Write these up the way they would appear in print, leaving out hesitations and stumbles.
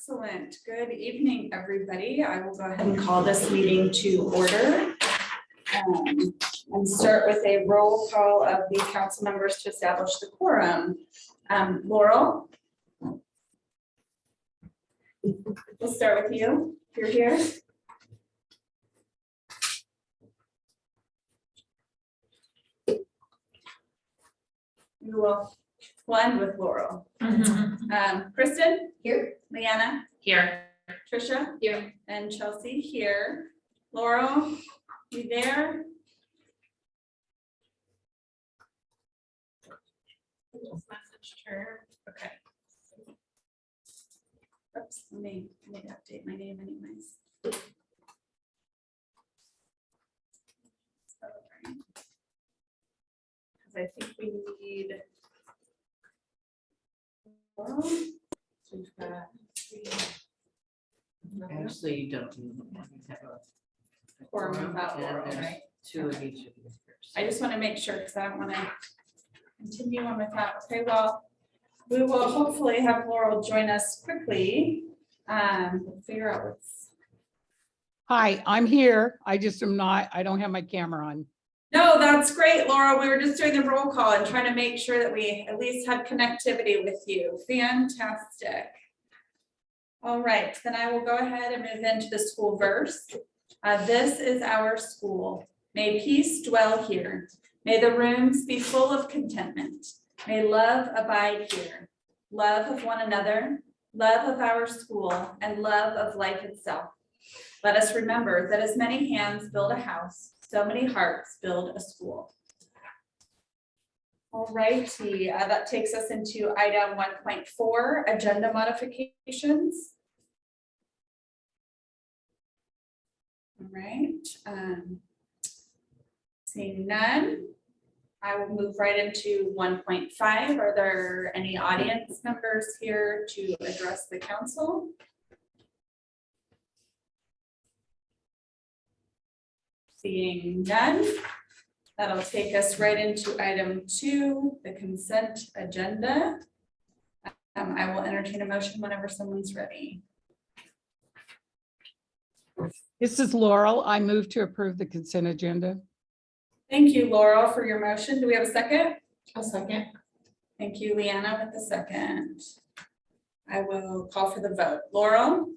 Excellent. Good evening, everybody. I will go ahead and call this meeting to order. And start with a roll call of the council members to establish the quorum. Laurel? We'll start with you, if you're here. We'll end with Laurel. Kristen? Here. Leanna? Here. Trisha? Here. And Chelsea here. Laurel, you there? Message her. Okay. Oops, let me update my name anyways. Because I think we need. Well, we've got three. Actually, you don't. You have a Quorum without and Laurel, there's right? two of each of these groups. I just want to make sure because I don't want to continue on with that. Okay, well, we will hopefully have Laurel join us quickly. We'll figure out what's. Hi, I'm here. I just am not, I don't have my camera on. No, that's great, Laura. We were just doing the roll call and trying to make sure that we at least had connectivity with you. Fantastic. All right, then I will go ahead and move into the school verse. This is our school. May peace dwell here. May the rooms be full of contentment. May love abide here. Love of one another, love of our school, and love of life itself. Let us remember that as many hands build a house, so many hearts build a school. All righty, that takes us into item 1.4, agenda modifications. All right, seeing none, I will move right into 1.5. Are there any audience members here to address the council? Seeing none, that'll take us right into item 2, the consent agenda. I will entertain a motion whenever someone's ready. This is Laurel. I move to approve the consent agenda. Thank you, Laurel, for your motion. Do we have a second? A second. Thank you, Leanna, with the second. I will call for the vote. Laurel?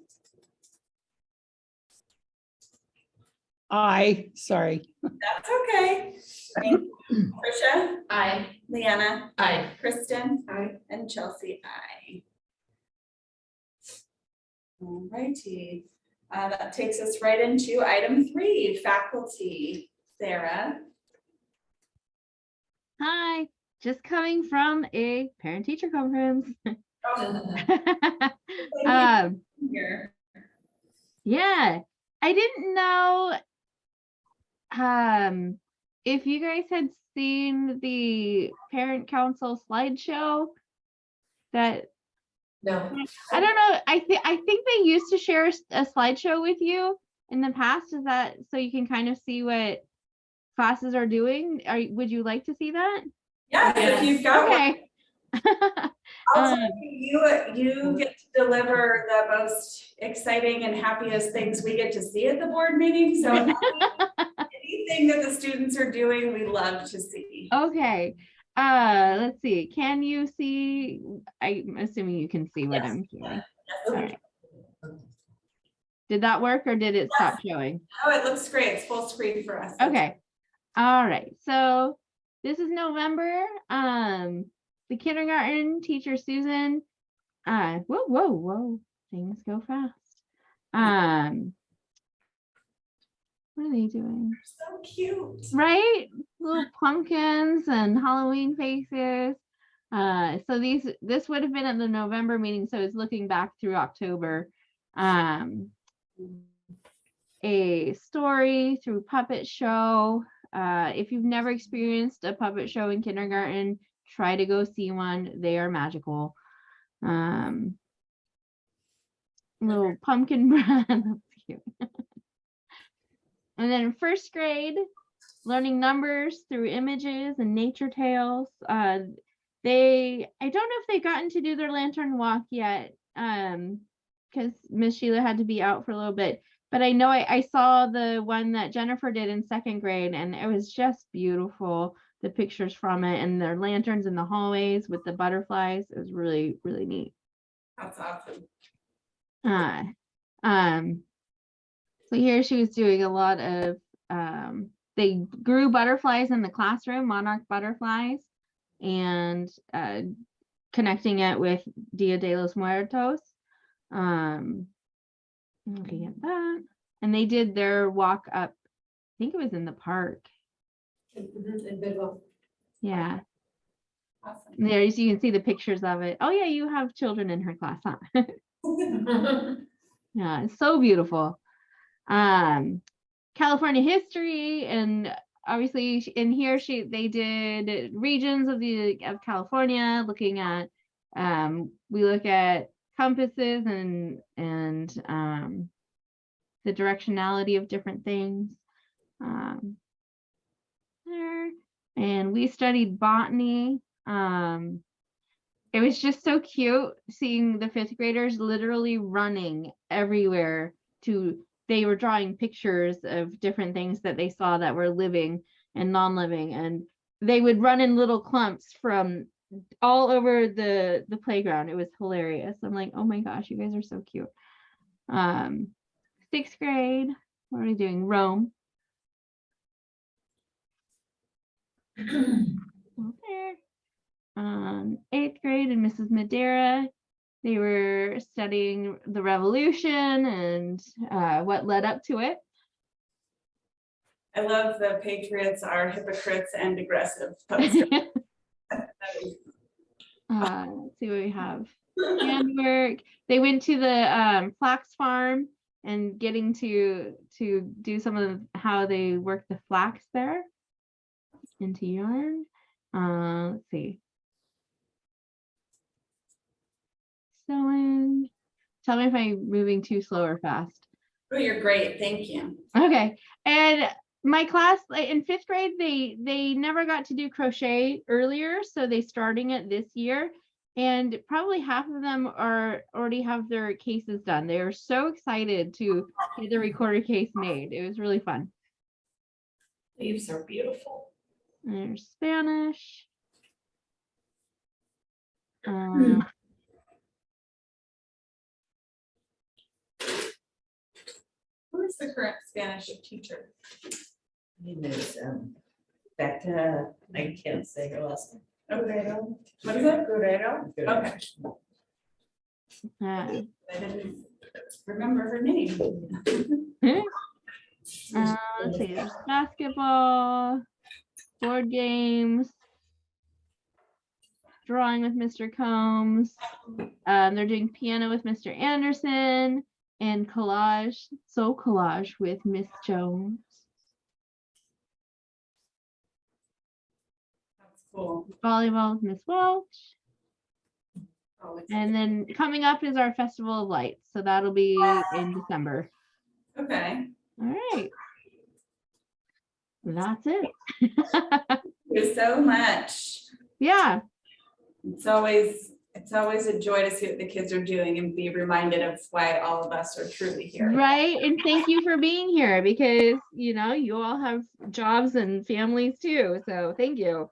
Aye, sorry. That's okay. Thank you. Trisha? Aye. Leanna? Aye. Kristen? Aye. And Chelsea, aye. All righty. That takes us right into item 3, faculty. Sarah? Hi, just coming from a parent-teacher conference. Here. Yeah, I didn't know if you guys had seen the parent council slideshow that No. I don't know. I think they used to share a slideshow with you in the past. Is that so you can kind of see what classes are doing? Would you like to see that? Yes, if you've got one. Okay. I'll tell you, you get to deliver the most exciting and happiest things we get to see at the board meeting. So anything that the students are doing, we love to see. Okay. Let's see. Can you see? I'm assuming you can see what Yes. I'm doing. Yes, All right. Did that work or did it stop showing? Oh, it looks great. It's full screen for us. Okay. All right. So this is November. The kindergarten teacher Susan. Whoa. Things go fast. What are they doing? So cute. Right? Little pumpkins and Halloween faces. So this would have been at the November meeting, so it's looking back through October. A story through puppet show. If you've never experienced a puppet show in kindergarten, try to go see one. They are magical. Little pumpkin bread. That's cute. And then in first grade, learning numbers through images and nature tales. I don't know if they've gotten to do their lantern walk yet. because Miss Sheila had to be out for a little bit. But I know I saw the one that Jennifer did in 2nd grade, and it was just beautiful. The pictures from it and their lanterns in the hallways with the butterflies. It was really, really neat. That's awesome. So here she was doing a lot of, they grew butterflies in the classroom, monarch butterflies, and connecting it with Dia de los Muertos. Looking at that. And they did their walk up, I think it was in the park. Yeah. Awesome. There you can see the pictures of it. Oh yeah, you have children in her class, huh? Yeah, it's so beautiful. California history, and obviously in here they did regions of California, looking at we look at compasses and the directionality of different things. There, and we studied botany. It was just so cute seeing the 5th graders literally running everywhere they were drawing pictures of different things that they saw that were living and non-living, and they would run in little clumps from all over the playground. It was hilarious. I'm like, oh my gosh, you guys are so cute. 6th grade, what are we doing? Rome. Okay. 8th grade and Mrs. Madera, they were studying the revolution and what led up to it. I love the patriots are hypocrites and aggressive poster. Let's see what we have. Handwork. They went to the flax farm and getting to do some of how they work the flax there into yarn. Let's see. Sewing. Tell me if I'm moving too slow or fast. Oh, you're great. Thank you. Okay. And my class in 5th grade, they never got to do crochet earlier, so they starting it this year. And probably half of them already have their cases done. They are so excited to get the recorder case made. It was really fun. Leaves are beautiful. There's Spanish. Who is the current Spanish teacher? There's Becca, I can't say her last name. Guerrero. What is it? Guerrero. Okay. I didn't remember her name. Let's see, there's basketball, board games, drawing with Mr. Combs. They're doing piano with Mr. Anderson and collage, collage with Miss Jones. That's cool. Volleyball with Miss Welch. Oh, it's- And then coming up is our Festival of Lights. So that'll be in December. Okay. All right. That's it. Thank you so much. Yeah. It's always a joy to see what the kids are doing and be reminded of why all of us are truly here. Right. And thank you for being here because, you all have jobs and families too. So thank you.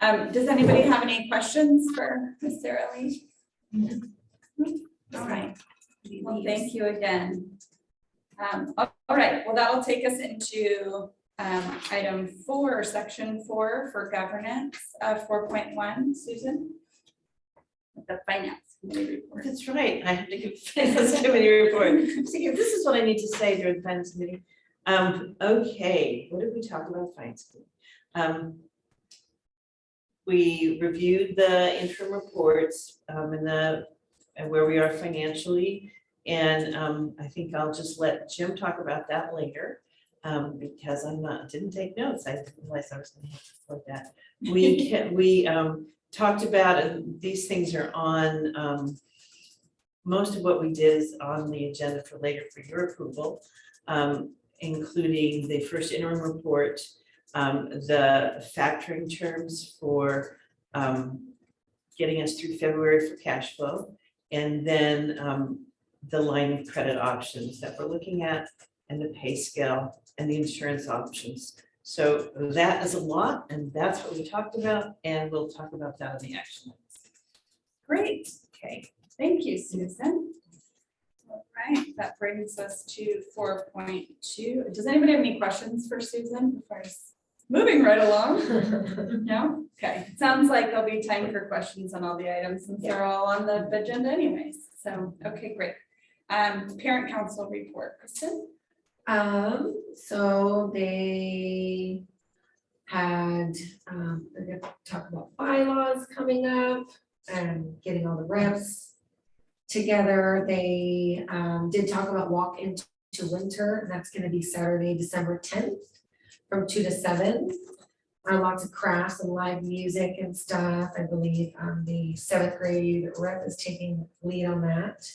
Does anybody have any questions for Ms. Sarah Lee? All right. Well, thank you again. All right. Well, that'll take us into item 4, section 4 for governance, 4.1. Susan? The finance committee report. That's right, I have to give finance committee report. See, this is what I need to say during finance committee. Okay, what did we talk about finance committee? We reviewed the interim reports and where we are financially. And I think I'll just let Jim talk about that later. Because didn't take notes. I didn't realize I was gonna have to report that. We talked about, and these things are on, most of what we did is on the agenda for later for your approval, including the first interim report, the factoring terms for getting us through February for cash flow, and then the line of credit options that we're looking at, and the pay scale, and the insurance options. So that is a lot, and that's what we talked about, and we'll talk about that in the action items. Great, okay, thank you, Susan. All right, that brings us to 4.2. Does anybody have any questions for Susan before moving right along? No? Okay, sounds like there'll be time for questions on all the items since they're all on the agenda anyways. So, okay, great. Parent council report, Kristen? So they had, they're gonna talk about bylaws coming up and getting all the reps together. They, did talk about walk into winter, and that's gonna be Saturday, December 10th from 2 to 7. Lots of crafts and live music and stuff. I believe, the 7th grade rep is taking lead on that.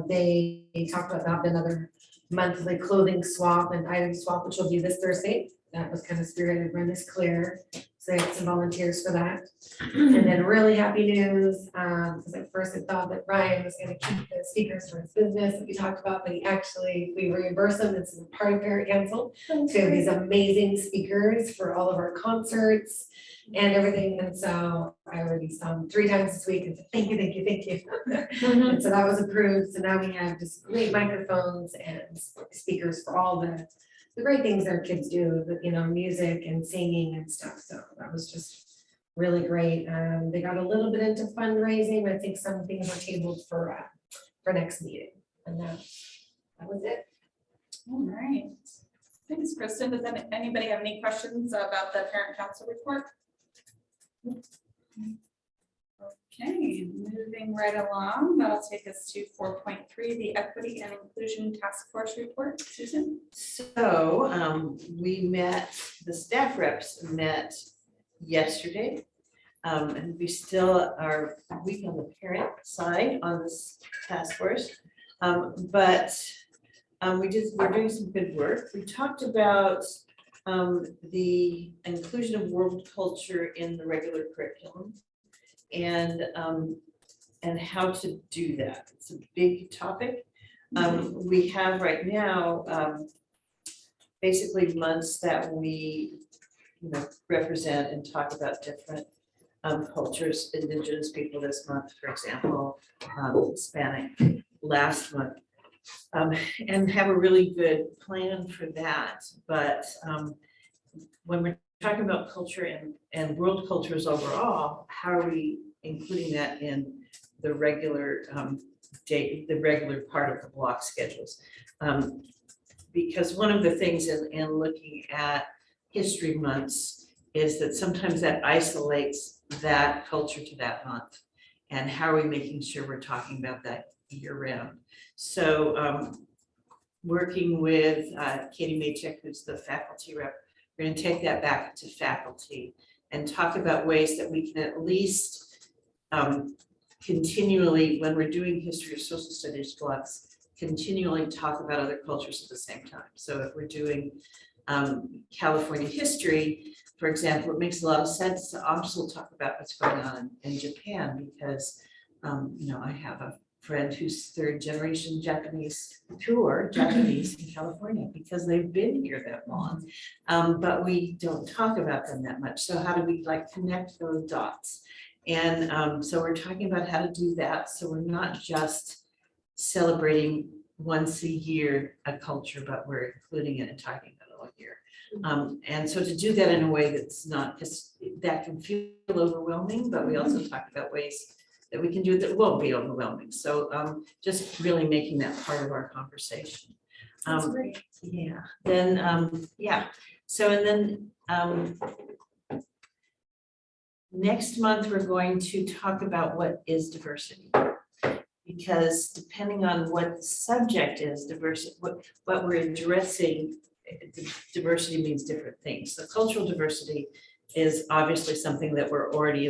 They talked about another monthly clothing swap and item swap, which will be this Thursday. That was kind of spearheaded by Miss Claire. So they had some volunteers for that. And then really happy news, because at first I thought that Ryan was gonna keep the speakers for his business that we talked about, but we reimburse them. It's a part of parent council. So we have these amazing speakers for all of our concerts and everything. And so I already saw them 3 times this week and said, thank you, thank you, thank you. And so that was approved. So now we have just great microphones and speakers for all the great things our kids do, you know, music and singing and stuff. So that was just really great. They got a little bit into fundraising. I think some things are tabled for next meeting. And that was it. All right. Thanks, Kristen. Does anybody have any questions about the parent council report? Okay, moving right along, that'll take us to 4.3, the Equity and Inclusion Task Force report. Susan? So we met, the staff reps met yesterday. And we still are weak on the parent side on this task force. But we're doing some good work. We talked about the inclusion of world culture in the regular curriculum and how to do that. It's a big topic. We have right now basically months that we represent and talk about different cultures, Indigenous people this month, for example, Hispanic last month. And have a really good plan for that. But when we're talking about culture and world cultures overall, how are we including that in the regular the regular part of the block schedules? Because one of the things in looking at history months is that sometimes that isolates that culture to that month. And how are we making sure we're talking about that year round? So working with Katie Maycheck, who's the faculty rep, we're going to take that back to faculty and talk about ways that we can at least continually, when we're doing history or social studies blocks, continually talk about other cultures at the same time. So if we're doing California history, for example, it makes a lot of sense to also talk about what's going on in Japan because I have a friend who's 3rd generation Japanese, pure Japanese in California because they've been here that long, but we don't talk about them that much. So how do we connect those dots? And so we're talking about how to do that. So we're not just celebrating once a year a culture, but we're including it and talking about it all year. And so to do that in a way that's not, because that can feel overwhelming, but we also talk about ways that we can do that won't be overwhelming. So just really making that part of our conversation. That's great. Yeah, then, so and then next month, we're going to talk about what is diversity. Because depending on what the subject is, diversity, what we're addressing, diversity means different things. So cultural diversity is obviously something that we're already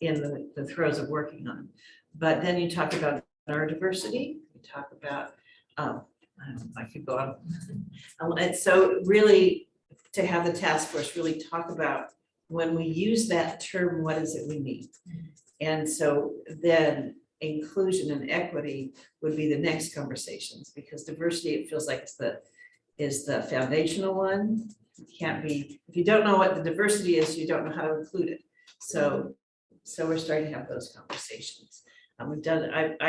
in the throes of working on. But then you talk about neurodiversity, you talk about, I could go on. And so really to have the task force really talk about when we use that term, what is it we mean? And so then inclusion and equity would be the next conversations, because diversity, it feels like is the foundational one. It can't be, if you don't know what the diversity is, you don't know how to include it. So we're starting to have those conversations. I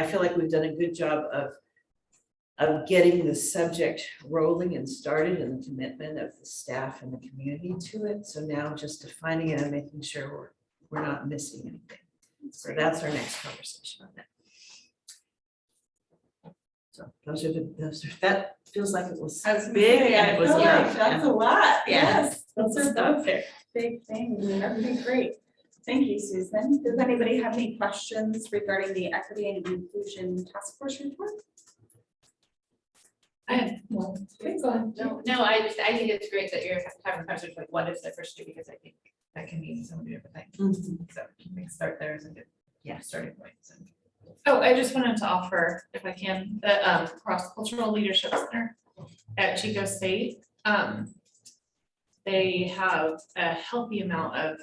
feel like we've done a good job of getting the subject rolling and started, and the commitment of the staff and the community to it. So now just defining it and making sure we're not missing anything. So that's our next conversation on that. So that feels like it was big and it was enough. That's a lot, Yeah. yes, those are both big things, that would be great. Thank you, Susan. Does anybody have any questions regarding the equity and inclusion task force report? I have one. Please go ahead. No, I think it's great that you're having conversations like what is diversity, because I think that can mean so many different things. Mhm. So I think start there is a good starting point. So. Oh, I just wanted to offer, if I can, the cross-cultural leadership center at Chico State. They have a healthy amount of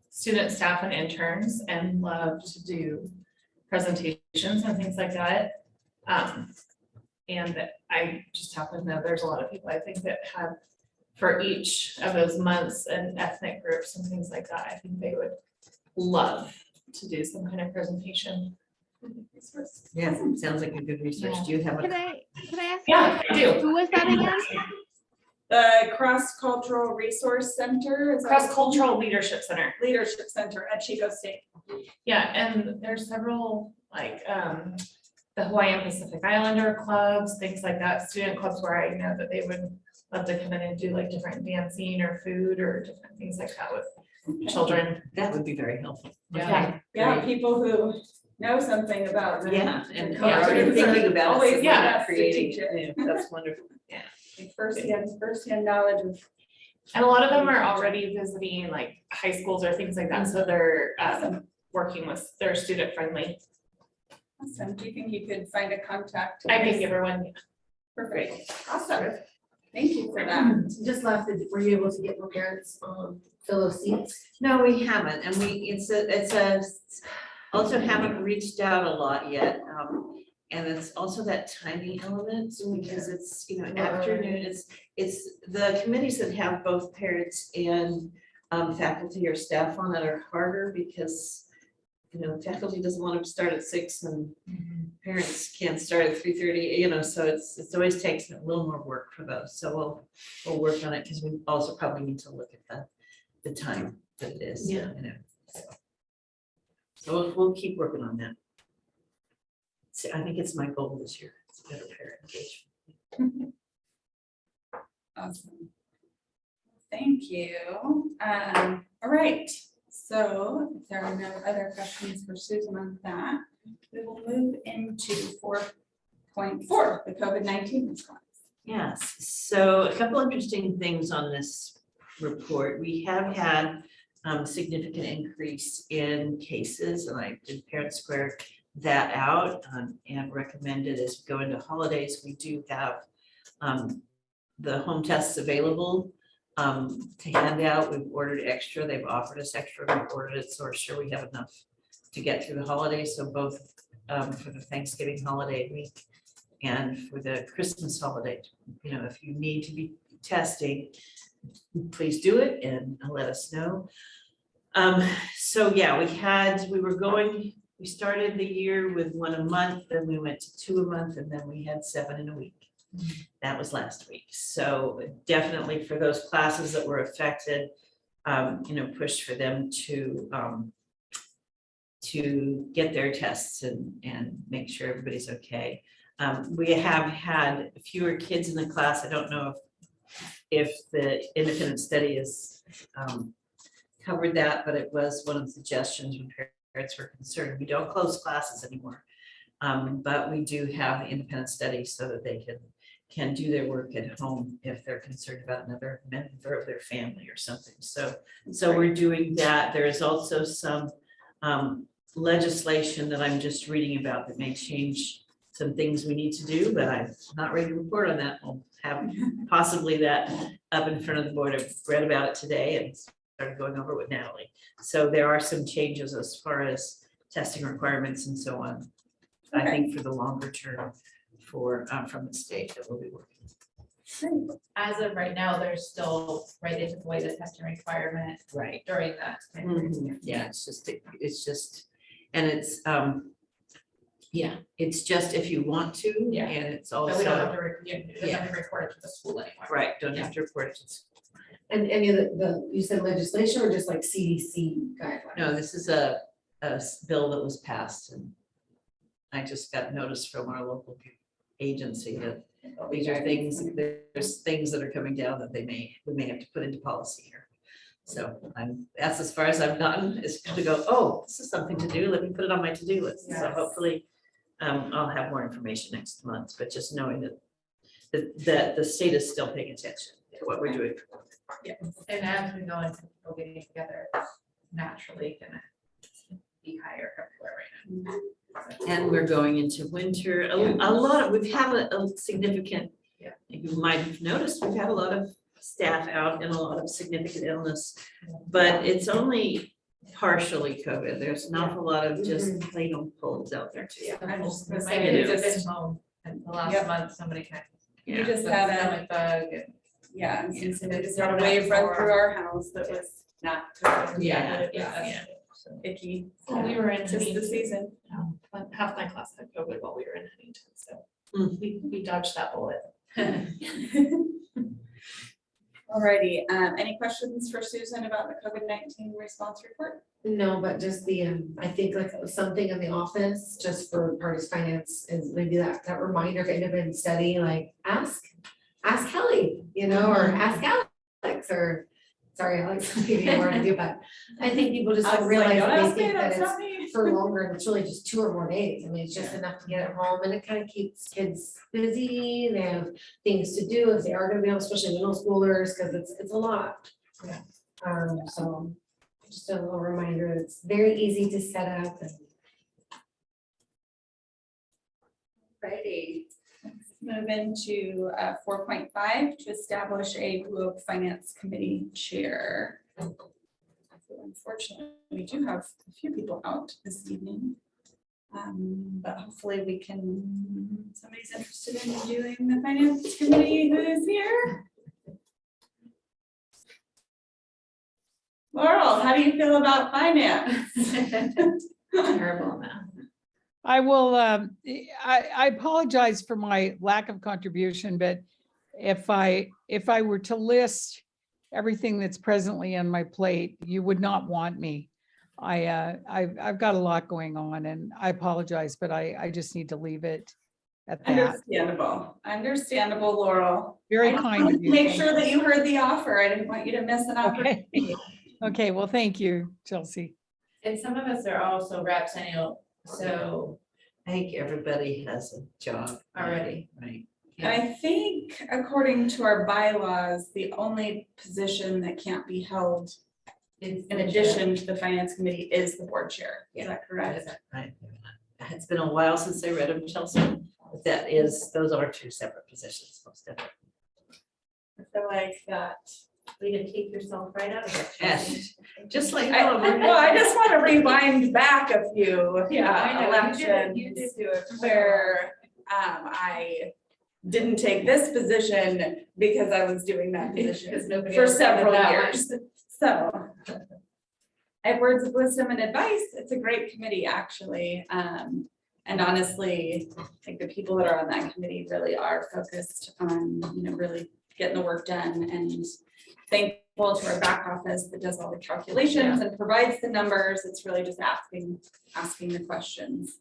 student, staff, and interns, and love to do presentations and things like that. And I just happen to know there's a lot of people I think that have, for each of those months and ethnic groups and things like that, I think they would love to do some kind of presentation. Yeah, sounds like a good research. Do you have Can a? I ask? Yeah, I do. Who was that again? The Cross-Cultural Resource Center is that- Cross-cultural leadership center. Leadership Center at Chico State. Yeah, and there's several, like, the Hawaiian Pacific Islander clubs, things like that, student clubs where I know that they would love to come in and do like different dancing or food or different things like that with children. That would be very helpful. Yeah. Yeah, Great. people who know something about them. Yeah, and culture. are already thinking about it. Always so the they're best to creating teach it. it. That's wonderful. Yeah. Firsthand knowledge of. And a lot of them are already visiting like high schools or things like that, so they're working with, they're student friendly. Awesome. Do you think you could find a contact? I can give her one. Perfect. Awesome. Thank you for that. Just lastly, were you able to get more parents fill those seats? No, we haven't, and also haven't reached out a lot yet. And it's also that timing element, because it's, afternoon, it's the committees that have both parents and faculty or staff on it are harder, because faculty doesn't want to start at 6 and parents can't start at 3:30, so it's always takes a little more work for those. So we'll work on it, because we also probably need to look at the time that it is. Yeah. So we'll keep working on that. So I think it's my goal this year. It's better parent engagement. Awesome. Thank you. All right. So if there are no other questions for Susan on that, we will move into 4.4, the COVID-19 response. Yes, so a couple interesting things on this report. We have had significant increase in cases, and I did parent square that out and recommended as we go into holidays. We do have the home tests available to hand out. We've ordered extra. They've offered us extra. We've ordered it, so we're sure we have enough to get through the holidays. So both for the Thanksgiving holiday week and for the Christmas holiday, if you need to be testing, please do it and let us know. So yeah, we started the year with 1 a month, then we went to 2 a month, and then we had 7 in a week. That was last week. So definitely for those classes that were affected, push for them to get their tests and make sure everybody's okay. We have had fewer kids in the class. I don't know if the independent study has covered that, but it was one of the suggestions when parents were concerned. We don't close classes anymore, but we do have the independent study so that they can do their work at home if they're concerned about another member of their family or something. So we're doing that. There is also some legislation that I'm just reading about that may change some things we need to do, but I'm not ready to report on that. We'll have possibly that up in front of the board. I've read about it today and started going over with Natalie. So there are some changes as far as testing requirements and so on. I think for the longer term for, from the state that we'll be working. As of right now, there's still, right, they took away the testing requirement Right. during that time period. Yeah, it's just, and it's, yeah, it's just if you want to, Yeah. and it's But we don't have also, to, it doesn't have to report it to the school anymore. right, don't have to report it to school. And any of you said legislation or just like CDC guidelines? No, this is a bill that was passed, and I just got notice from our local agency that these are things, there's things that are coming down that we may have to put into policy here. So that's as far as I've gotten, is to go, oh, this is something to do, let me put it on my to-do list. So Yes. hopefully, I'll have more information next month, but just knowing that the state is still paying attention to what we're doing. And as we go into people getting together, it's naturally gonna be higher everywhere right now. And we're going into winter, a lot of, we've had a significant, Yeah. you might have noticed, we've had a lot of staff out and a lot of significant illness, but it's only partially COVID. There's an awful lot of just plain old colds out there too. Yeah, I'm just gonna I say, know. kids have been home, and the last Yep. month, somebody kind You of. just had a, stomach bug and. yeah, and Yeah. so we just had a wave run through our house that was not good. Yeah, It was yeah. icky. We were in Just the Huntington. season. Half my class had COVID while we were in Huntington, so Mm. we dodged that bullet. Alrighty, any questions for Susan about the COVID-19 response report? No, but just I think like something in the office, just for parties finance, is maybe that reminder, if anybody's studying, like ask Kelly, or ask Alex, or, sorry, Alex, I'm giving you more to do, but I think people just I don't was like, realize "Don't that ask they me, think that that's it's not me." for longer, and it's really just 2 or more days. I mean, it's just enough to get it home, and it kind of keeps kids busy, they have things to do if they are gonna be home, especially middle schoolers, because it's a lot. Yeah. So just a little reminder, it's very easy to set up and. Righty. Let's move into 4.5 to establish a BOCC Finance Committee chair. So unfortunately, we do have a few people out this evening. But hopefully we can, somebody's interested in doing the finance committee who is here. Laurel, how do you feel about finance? Terrible now. I will, I apologize for my lack of contribution, but if I were to list everything that's presently on my plate, you would not want me. I've got a lot going on, and I apologize, but I just need to leave it at that. Understandable, Laurel. Very I just kind wanted of to you. Make Thank sure you. that you heard the offer. I didn't want you to miss an Okay. opportunity. Okay, well, thank you, Chelsea. And some of us are also reps annual, so I think everybody has a job. already. Right. And I think according to our bylaws, the only position that can't be held in addition to the finance committee is the board chair. Is that correct? Right. It's been a while since I read them, Chelsea, but those are 2 separate positions, most definitely. I feel like that. Way to take yourself right out of it. Yes, just like. Well, I just want to rewind back a few I know, you elections did do it. where I didn't take this position because I was doing that Because position nobody for else did several that years. So I have words of wisdom and advice. It's a great committee, actually. And honestly, I think the people that are on that committee really are focused on, really getting the work done, and thankful to our back office that does all the calculations and provides the numbers. It's really just asking the questions.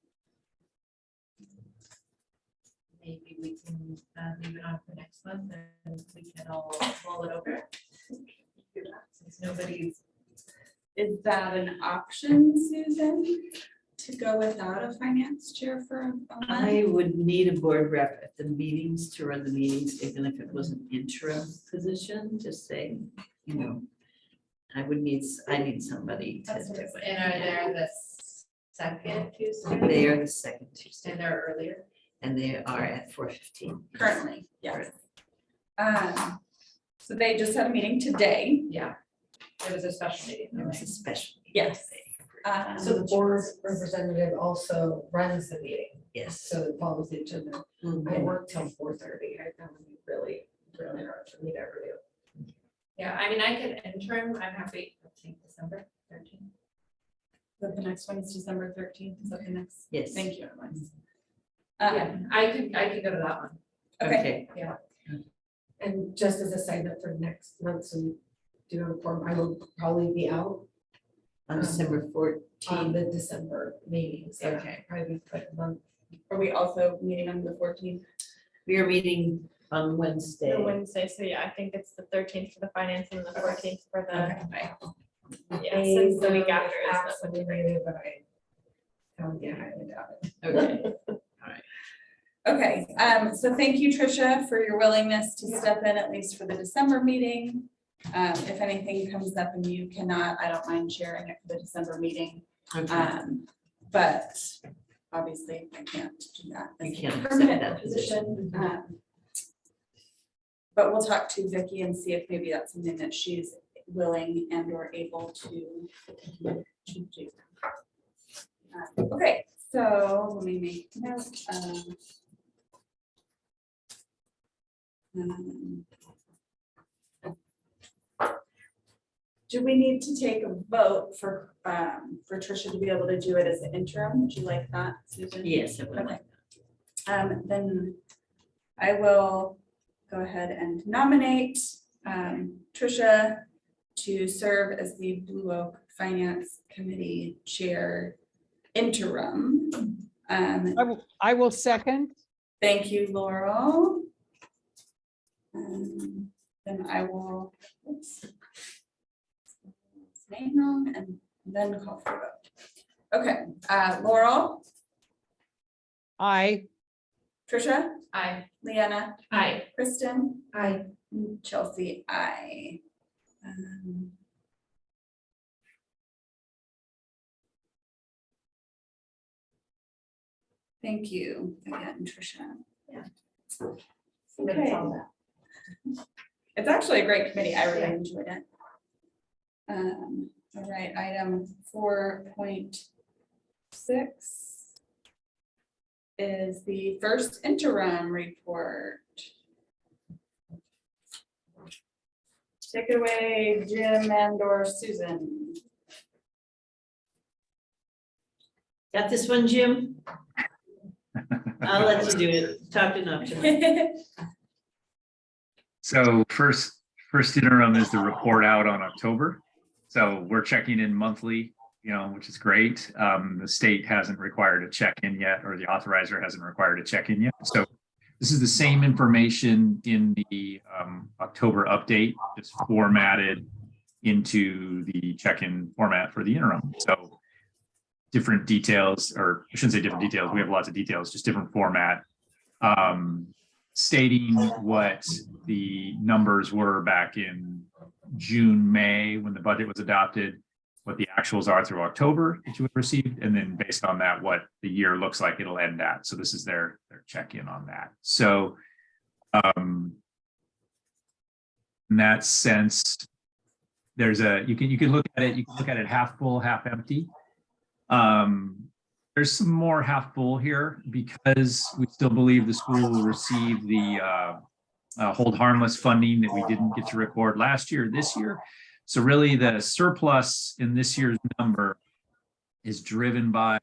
Maybe we can leave it on for next month and we can all roll it over. Since nobody's, Is that an option, Susan, to go without a finance chair for a month? I would need a board rep at the meetings to run the meetings, even if it was an interim position, just saying, I need somebody to do it. and are there the second Tuesday? They are the second Tuesday, And they're earlier. and they are at 4:15. Currently, yes. So they just had a meeting today. Yeah. It was a special meeting. There was a special. Yes. So the board representative also runs the meeting, Yes. so it follows the agenda. I Mhm. work till 4:30. That would be really, really hard for me to ever do. Yeah, I mean, I could interim, I'm happy, I think December 13th. But the next one is December 13th, is that the next? Yes. Thank you, Alex. Yeah, I could go to that one. Okay, And just as a side note for next month, so we do have a form, I will probably be out On December on 14th. the December meetings. Yeah, Okay. probably put a month. are we also meeting on the 14th? We are meeting on Wednesday. The Wednesday, so yeah, I think it's the 13th for the finance and the 14th for the, yeah, since the week after is the. Absolutely related, but I don't get highly doubt it. Okay. Okay, so thank you, Tricia, for your willingness to step in at least for the December meeting. If anything comes up and you cannot, I don't mind sharing it for the December meeting. Okay. But obviously I can't do that. You as a can't accept permanent that position. But we'll talk to Vicky and see if maybe that's something that she's willing and or able to do. Okay, so let me make note of. Do we need to take a vote for Tricia to be able to do it as an interim? Would you like that, Susan? Yes, it would. Okay. Then I will go ahead and nominate Tricia to serve as the Blue Oak Finance Committee Chair interim. I will second. Thank you, Laurel. Then I will, oops. Name wrong and then call for a vote. Okay, Laurel, I, Tricia, Aye. Leanna, Aye. Kristen, I, Chelsea, I. Thank you again, Tricia. Yeah. Okay. It's actually a great committee. I really enjoyed it. All right, item 4.6 is the first interim report. Take it away, Jim and or Susan. Got this one, Jim? I'll let you do it. Talked enough tonight. So first interim is the report out on October. So we're checking in monthly, which is great. The state hasn't required a check-in yet, or the authorizer hasn't required a check-in yet. So this is the same information in the October update, just formatted into the check-in format for the interim. So different details, or I shouldn't say different details, we have lots of details, just different format, stating what the numbers were back in June, May, when the budget was adopted, what the actuals are through October that you would receive, and then based on that, what the year looks like it'll end at. So this is their check-in on that. So in that sense, there's you can look at it half full, half empty. There's some more half full here because we still believe the school will receive the hold harmless funding that we didn't get to record last year, this year. So really the surplus in this year's number is driven by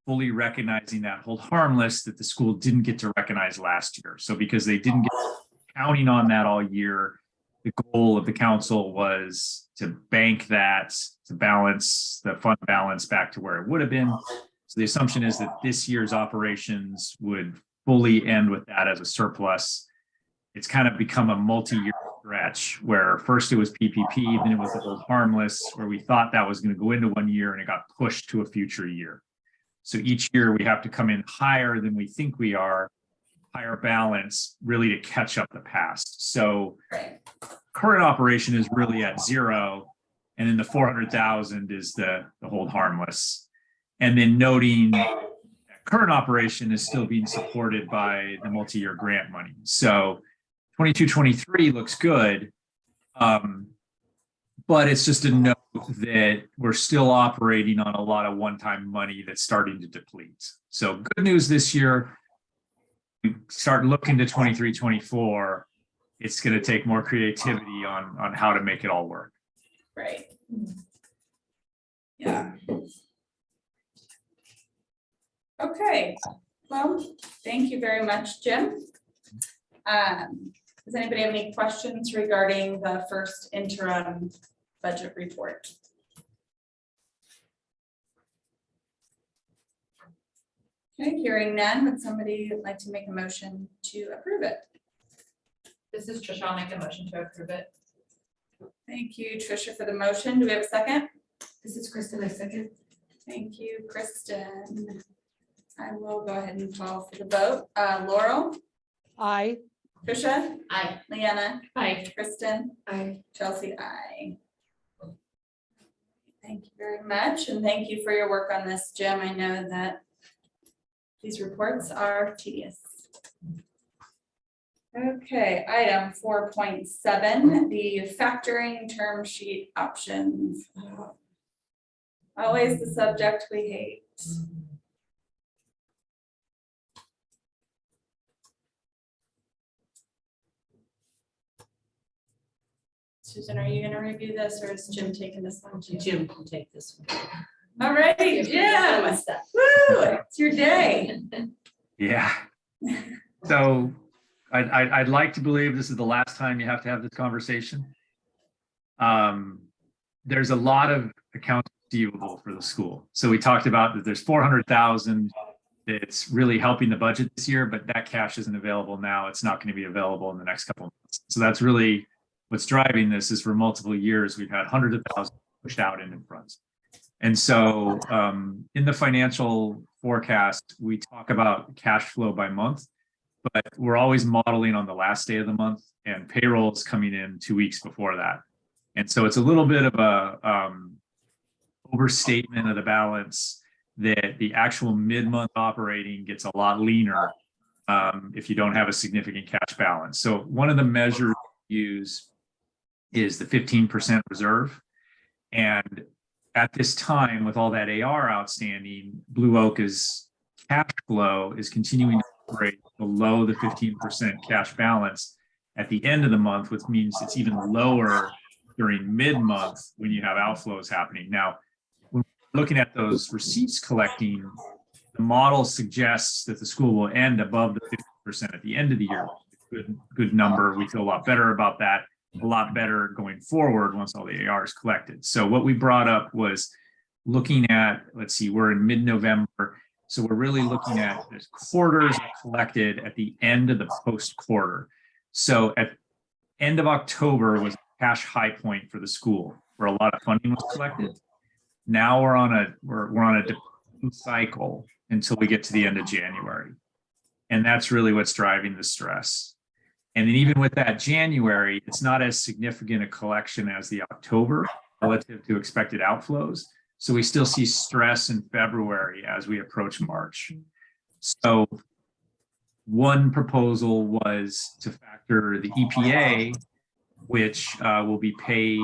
fully recognizing that hold harmless that the school didn't get to recognize last year. So because they didn't get counting on that all year, the goal of the council was to bank that, to balance the fund balance back to where it would have been. So the assumption is that this year's operations would fully end with that as a surplus. It's kind of become a multi-year stretch where first it was PPP, then it was the hold harmless, where we thought that was going to go into 1 year and it got pushed to a future year. So each year we have to come in higher than we think we are, higher balance, really to catch up the past. So current operation is really at zero, and then the 400,000 is the hold harmless. And then noting that current operation is still being supported by the multi-year grant money. So 22-23 looks good, but it's just a note that we're still operating on a lot of one-time money that's starting to deplete. So good news this year, we start looking to 23, 24, it's going to take more creativity on how to make it all work. Right. Yeah. Okay, well, thank you very much, Jim. Does anybody have any questions regarding the first interim budget report? Okay, hearing none, would somebody like to make a motion to approve it? This is Trisha, I'll make a motion to approve it. Thank you, Tricia, for the motion. Do we have a second? This is Kristen, I second. Thank you, Kristen. I will go ahead and call for the vote. Laurel, Aye. Tricia, Aye. Leanna, Aye. Kristen, Aye. Chelsea, aye. Thank you very much, and thank you for your work on this, Jim. I know that these reports are tedious. Okay, item 4.7, the factoring term sheet options. Always the subject we hate. Susan, are you going to review this, or is Jim taking this one too? Jim can take this one. All righty, Jim. Woo, it's your day. Yeah. So I'd like to believe this is the last time you have to have this conversation. There's a lot of accounts receivable for the school. So we talked about that there's 400,000 that's really helping the budget this year, but that cash isn't available now. It's not going to be available in the next couple of months. So that's really what's driving this. Is for multiple years, we've had hundreds of thousands pushed out and in front. And so in the financial forecast, we talk about cash flow by month, but we're always modeling on the last day of the month, and payroll is coming in 2 weeks before that. And so it's a little bit of a overstatement of the balance that the actual mid-month operating gets a lot leaner if you don't have a significant cash balance. So one of the measures we use is the 15% reserve. And at this time, with all that AR outstanding, Blue Oak's cash flow is continuing to operate below the 15% cash balance at the end of the month, which means it's even lower during mid-month when you have outflows happening. Now, when we're looking at those receipts collecting, the model suggests that the school will end above the 50% at the end of the year. Good number. We feel a lot better about that. A lot better going forward once all the AR is collected. So what we brought up was looking at, let's see, we're in mid-November. So we're really looking at the quarters collected at the end of the post quarter. So at end of October was a cash high point for the school where a lot of funding was collected. Now we're on a cycle until we get to the end of January. And that's really what's driving the stress. And then even with that January, it's not as significant a collection as the October relative to expected outflows. So we still see stress in February as we approach March. So one proposal was to factor the EPA, which will be paid,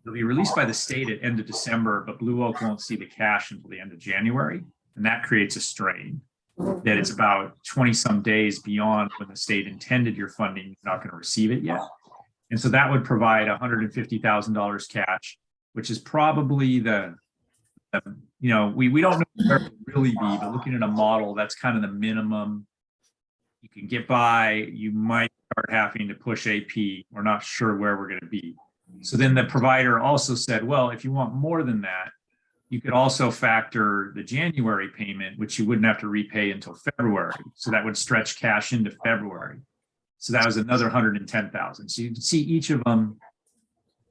it'll be released by the state at end of December, but Blue Oak won't see the cash until the end of January. And that creates a strain that it's about 20 some days beyond when the state intended your funding, you're not going to receive it yet. And so that would provide $150,000 cash, which is probably we don't know where it will really be, but looking at a model, that's kind of the minimum you can get by. You might start having to push AP. We're not sure where we're going to be. So then the provider also said, well, if you want more than that, you could also factor the January payment, which you wouldn't have to repay until February. So that would stretch cash into February. So that was another 110,000. So you can see each of them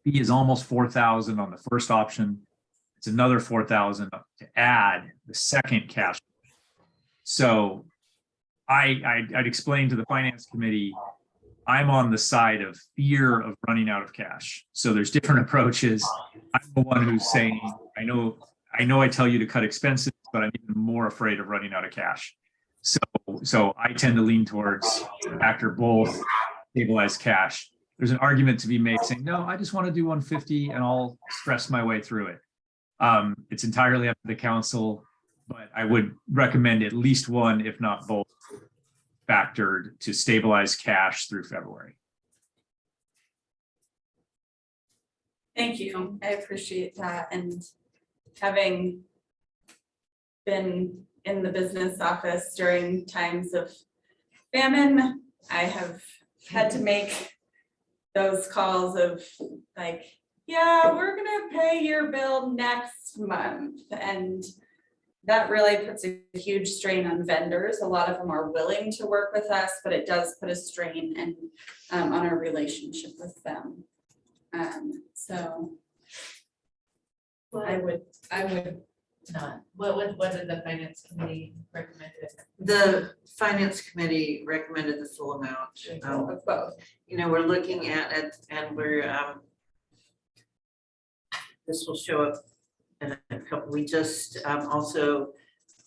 fee is almost 4,000 on the first option. It's another 4,000 to add the second cash. So I'd explain to the finance committee, I'm on the side of fear of running out of cash. So there's different approaches. I'm the one who's saying, I know I tell you to cut expenses, but I'm even more afraid of running out of cash. So I tend to lean towards factor both, stabilize cash. there's an argument to be made saying, no, I just want to do 150 and I'll stress my way through it. It's entirely up to the council, but I would recommend at least one, if not both, factored to stabilize cash through February. Thank you. I appreciate that. And having been in the business office during times of famine, I have had to make those calls of like, yeah, we're gonna pay your bill next month. And that really puts a huge strain on vendors. A lot of them are willing to work with us, but it does put a strain and on our relationship with them. So I would Not, what did the finance committee recommend? The finance committee recommended the full amount. of both. You know, we're looking at it and we're, this will show up in a couple, we just also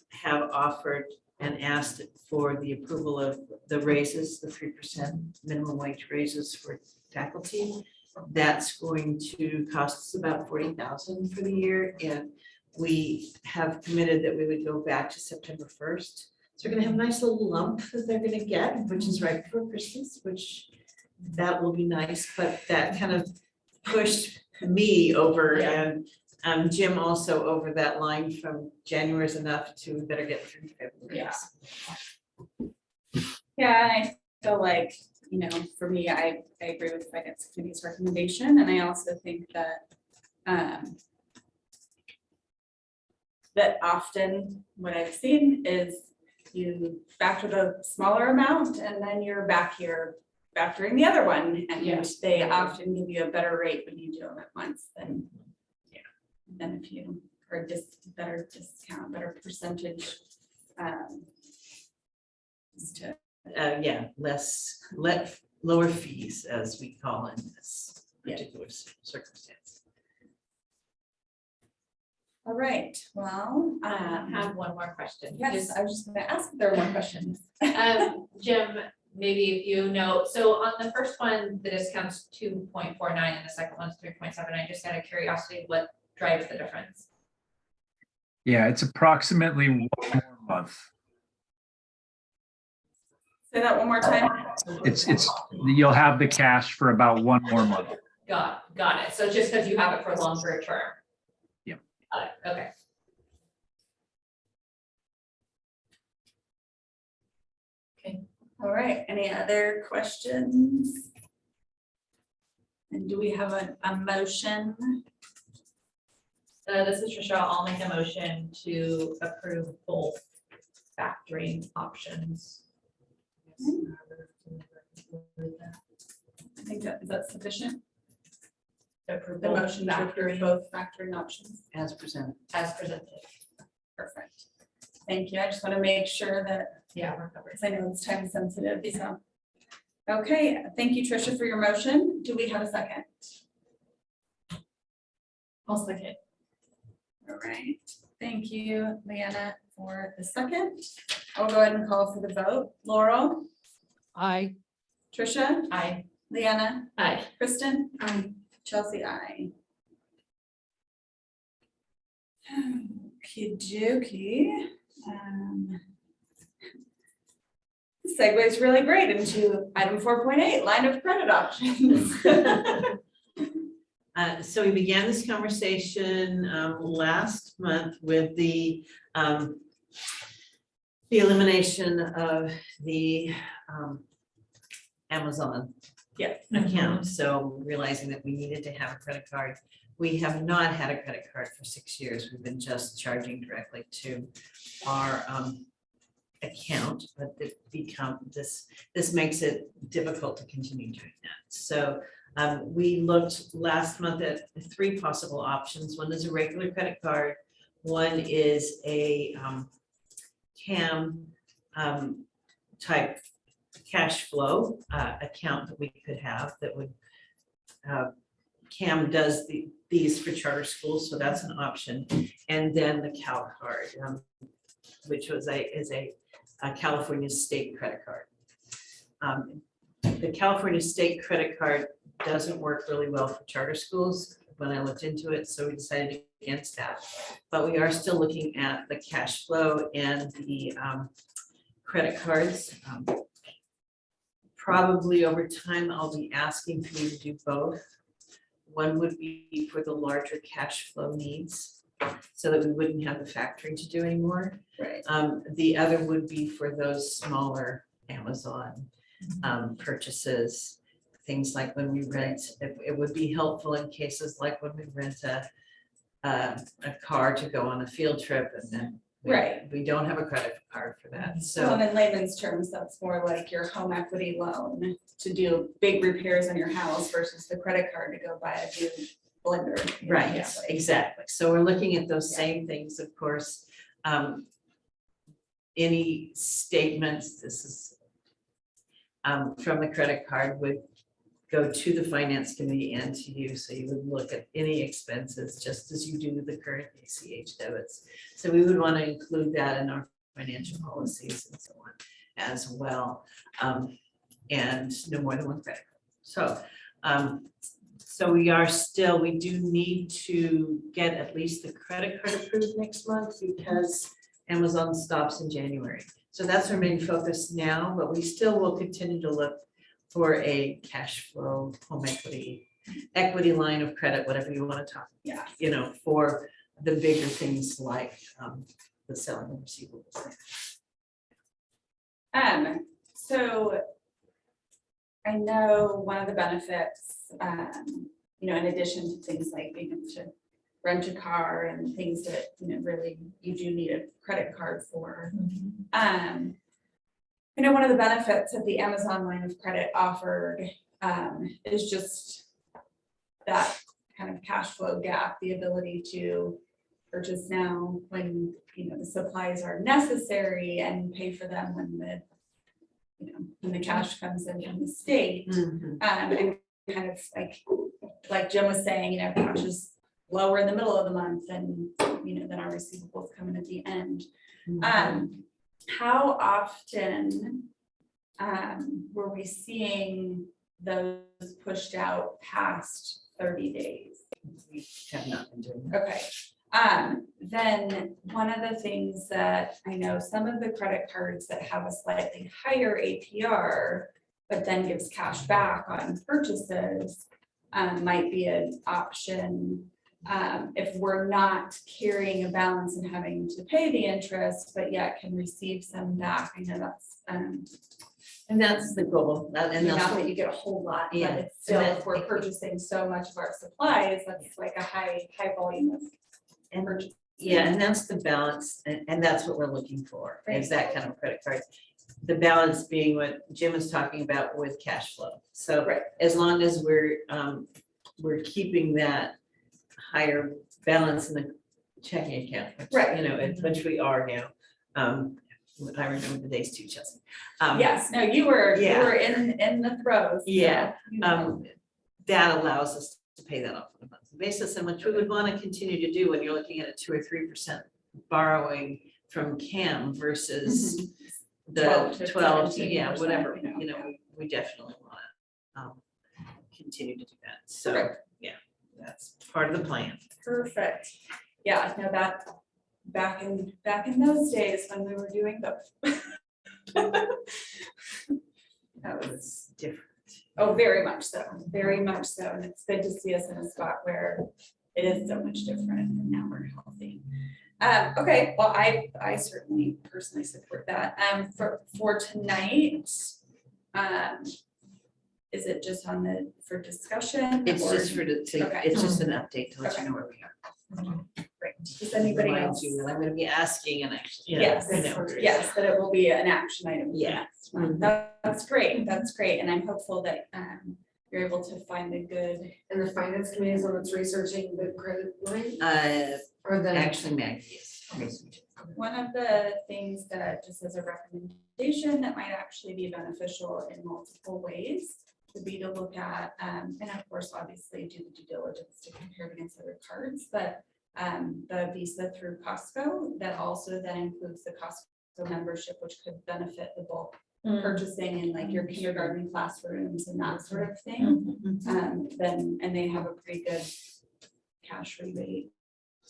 have offered and asked for the approval of the raises, the 3% minimum wage raises for faculty. That's going to cost us about $40,000 for the year, and we have committed that we would go back to September 1st. So we're gonna have a nice little lump that they're gonna get, which is right before Christmas, which that will be nice, but that kind of pushed me over, and Jim also over that line from January is enough to we better get through February. Yeah, and I feel like, you know, for me, I agree with the finance committee's recommendation, and I also think that that often what I've seen is you factor the smaller amount and then you're back here factoring the other one, and they often give you a better rate when you do them at once than if you, or better discount, better percentage. Lower fees, as we call in this particular circumstance. All right, well, I have one more question. yes, I was just gonna ask if there were more questions. Jim, maybe if you know, so on the first one, the discount's 2.49 and the second one's 3.7. I just out of curiosity, what drives the difference? Yeah, it's approximately 1 more month. Say that one more time. It's you'll have the cash for about 1 more month. Got it. So just because you have it for a longer term. Yep. Got it. Okay. All right, any other questions? And do we have a motion? This is Trisha. I'll make a motion to approve both factoring options. I think that, is that sufficient? Approve The both motion to approve factoring both factoring options? As presented. as presented. Perfect. Thank you. I just want to make sure that, Yeah, we're covered. because I know it's time sensitive, so. Okay, thank you, Trisha, for your motion. Do we have a second? I'll second. All right, thank you, Leanna, for the second. I'll go ahead and call for the vote. Laurel, Aye. Trisha, Aye. Leanna, Aye. Kristen, Chelsea, aye. Okey dokey. Segues really great into item 4.8, line of credit options. So we began this conversation last month with the elimination of the Amazon account. So realizing that we needed to have a credit card. We have not had a credit card for 6 years. We've been just charging directly to our account, but this makes it difficult to continue doing that. So we looked last month at 3 possible options. One is a regular credit card. One is a CAM type cash flow account that we could have that would CAM does these for charter schools, so that's an option. And then the Cal card, which is a California state credit card. The California state credit card doesn't work really well for charter schools when I looked into it, so we decided against that. But we are still looking at the cash flow and the credit cards. Probably over time, I'll be asking for you to do both. One would be for the larger cash flow needs, so that we wouldn't have the factory to do anymore. Right. The other would be for those smaller Amazon purchases, things like when we rent, it would be helpful in cases like when we rent a car to go on a field trip and then we don't have a credit card for that, So so. in layman's terms, that's more like your home equity loan to do big repairs on your house versus the credit card to go buy a new blender. Right, Yeah. exactly. So we're looking at those Yeah. same things, of course. Any statements, this is from the credit card would go to the finance committee and to you. So you would look at any expenses just as you do with the current ACH debits. So we would want to include that in our financial policies and so on as well. And no more than one credit card. So we do need to get at least the credit card approved next month because Amazon stops in January. So that's our main focus now, but we still will continue to look for a cash flow, home equity line of credit, whatever you want to talk, Yeah. for the bigger things like the selling of receivables. So I know one of the benefits, in addition to things like being able to rent a car and things that, really you do need a credit card for. One of the benefits that the Amazon line of credit offered is just that kind of cash flow gap, the ability to purchase now when, the supplies are necessary and pay for them when the cash comes in from the state. And kind of like Jim was saying, cash is lower in the middle of the month and, then our receivables come in at the end. How often were we seeing those pushed out past 30 days? We have not been doing that. Okay. Then one of the things that I know some of the credit cards that have a slightly higher APR, but then gives cash back on purchases, might be an option. If we're not carrying a balance and having to pay the interest, but yet can receive some back. I know that's, And that's the goal. not that you get a whole lot, but Yeah. it's still, And if we're purchasing so much of our supplies, that's like a high volume of purchase. Yeah, and that's the balance, and that's what we're looking for, is that kind of credit card. The balance being what Jim was talking about with cash flow. So Right. as long as we're keeping that higher balance in the checking account, which, Right. which we are now. I remember the days too, Chelsea. Yes, no, you were Yeah. in the throes. so Yeah, you know. That allows us to pay that off on a monthly basis, and which we would want to continue to do when you're looking at a 2 or 3% borrowing from CAM versus the 12 to, 17%, whatever, yeah. we definitely want to continue to do that. So, Perfect. yeah, that's part of the plan. Perfect. Yeah, no, that back in those days when we were doing the. That was, It's different. oh, very much so, and it's good to see us in a spot where it is so much different and now we're healthy. Okay, well, I certainly personally support that. For tonight, is it just for discussion? It's or- just Okay. it's just an update to let you know where we are. Great. Does anybody Remind else? you that I'm gonna be asking and actually. Yes, yes, that it will be an action item. for Yeah. next month. That's great, and I'm hopeful that you're able to find a good. And the finance committee is one that's researching the credit line or the. Actually, Maggie is researching. One of the things that, just as a recommendation, that might actually be beneficial in multiple ways would be to look at, and of course, obviously do the due diligence to compare it against other cards, but the Visa through Costco, that also then includes the Costco membership, which could benefit the bulk purchasing in like your kindergarten classrooms and that sort of thing. Then, and they have a pretty good cash rebate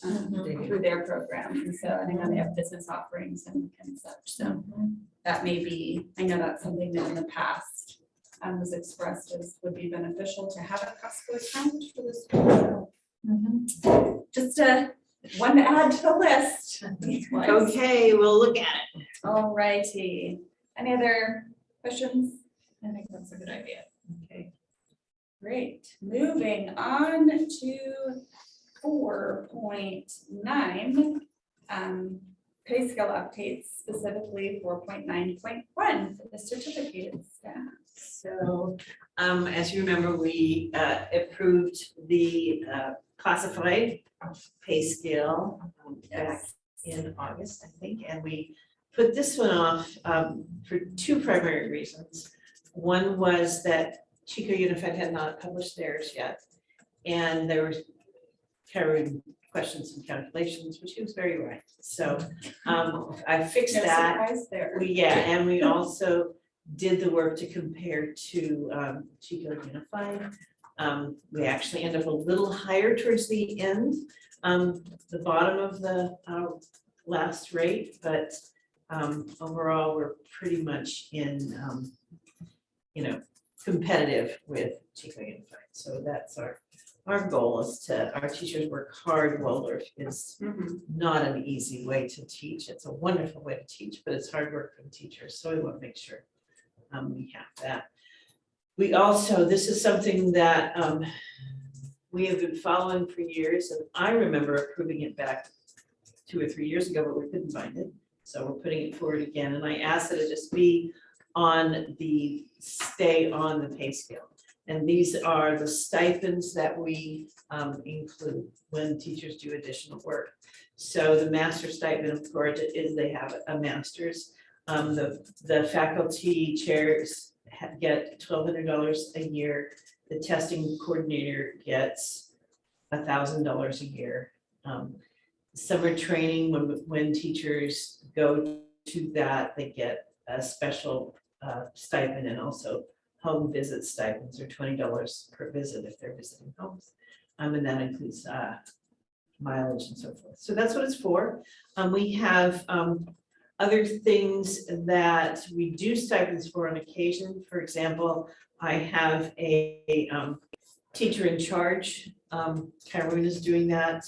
through their programs. And so, and I know they have business offerings and such. So that may be, I know that's something that in the past was expressed as would be beneficial to have a Costco account for the school. So, just one to add to the list. Okay, we'll look at it. All righty. Any other questions? I think that's a good idea. Okay. Great. Moving on to 4.9, pay scale updates, specifically 4.9.1 for the certificated staff. So, as you remember, we approved the classified pay scale back in August, I think, and we put this one off for two primary reasons. One was that Chico Unified had not published theirs yet, and there was carrying questions and calculations, which he was very right. So I fixed No that. surprise there. And we also did the work to compare to Chico Unified. We actually end up a little higher towards the end, the bottom of the last rate, but overall, we're pretty much in, competitive with Chico Unified. So that's our goal is to, our teachers work hard. Waldorf is not an easy way to teach. It's a wonderful way to teach, but it's hard work for the teachers. So we want to make sure we have that. We also, this is something that we have been following for years, and I remember approving it back 2 or 3 years ago, but we couldn't find it. So we're putting it forward again, and I asked that it just be on the, stay on the pay scale. And these are the stipends that we include when teachers do additional work. So the master stipend, of course, is they have a master's. The faculty chairs get $1,200 a year. The testing coordinator gets $1,000 a year. Summer training, when teachers go to that, they get a special stipend, and also home visit stipends are $20 per visit if they're visiting homes. And that includes mileage and so forth. So that's what it's for. We have other things that we do stipends for on occasion. For example, I have a teacher in charge. Kyrene is doing that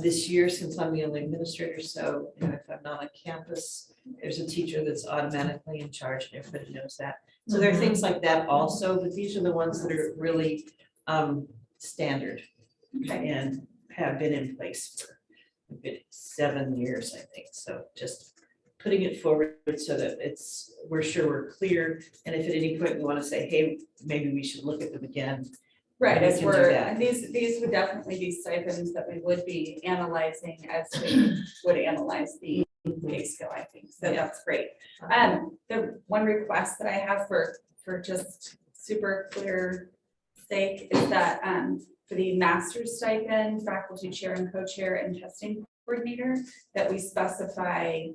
this year since I'm the only administrator. So if I'm not on campus, there's a teacher that's automatically in charge, and everybody knows that. So there are things like that also, but these are the ones that are really standard and have been in place for a bit 7 years, I think. So just putting it forward so that we're sure we're clear. And if at any point we want to say, hey, maybe we should look at them again. Right, we as can do we're, that. and these would definitely be stipends that we would be analyzing as we would analyze the pay scale, I think, so that's great. The one request that I have for just super clear sake is that for the master's stipend, faculty chair and co-chair and testing coordinator, that we specify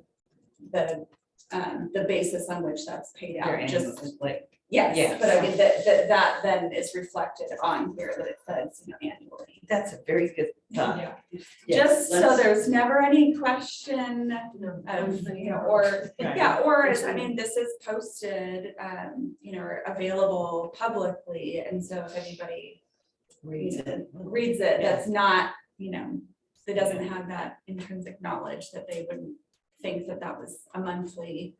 the basis on which that's paid out, just like, yes, Yes. but I mean, that then is reflected on here that it says, annually. that's a very good thought. Yeah. Yes, Just so let's- there's never any question of, or, Right. yeah, or, I mean, this is posted, or available publicly, and so if anybody Reads it. reads it, Yeah. that's not, that doesn't have that intrinsic knowledge, that they wouldn't think that that was a monthly,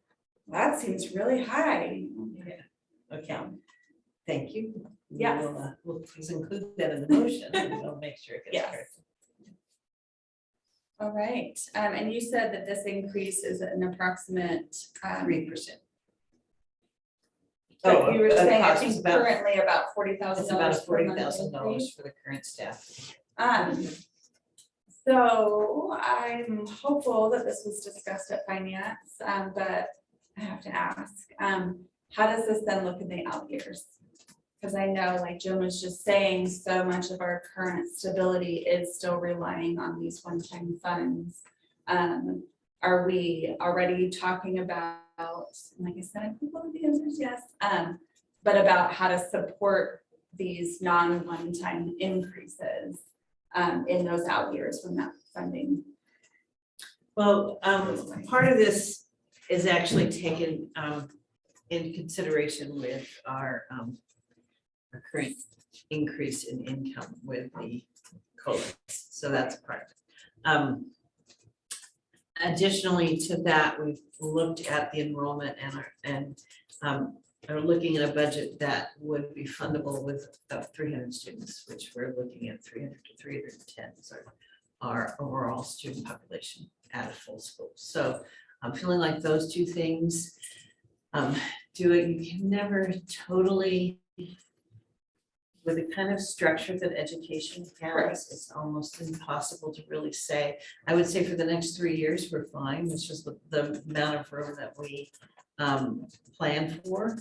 that seems really high. Okay, thank you. We Yes. will, we'll please include that in the motion, and we'll make sure it gets Yes. corrected. All right, and you said that this increase is an approximate, 3%. but you were the saying, I cost think is about- currently about $40,000. It's about per month $40,000 increase. for the current staff. So I'm hopeful that this was discussed at finance, but I have to ask, how does this then look in the out years? Because I know, like Jim was just saying, so much of our current stability is still relying on these one-time funds. Are we already talking about and like I said, I think all of the answers yes, but about how to support these non-one-time increases in those out years when that funding. Well, part of this is actually taken in consideration with our current increase in income with the COLAs, so that's part of it. Additionally to that, we've looked at the enrollment and are looking at a budget that would be fundable with about 300 students, which we're looking at 300 to 310 is our overall student population at a full school. So I'm feeling like those two things do it. You can never totally, with the kind of structure that education has, it's almost impossible to really say. I would say for the next 3 years, we're fine. It's just the amount of room that we plan for.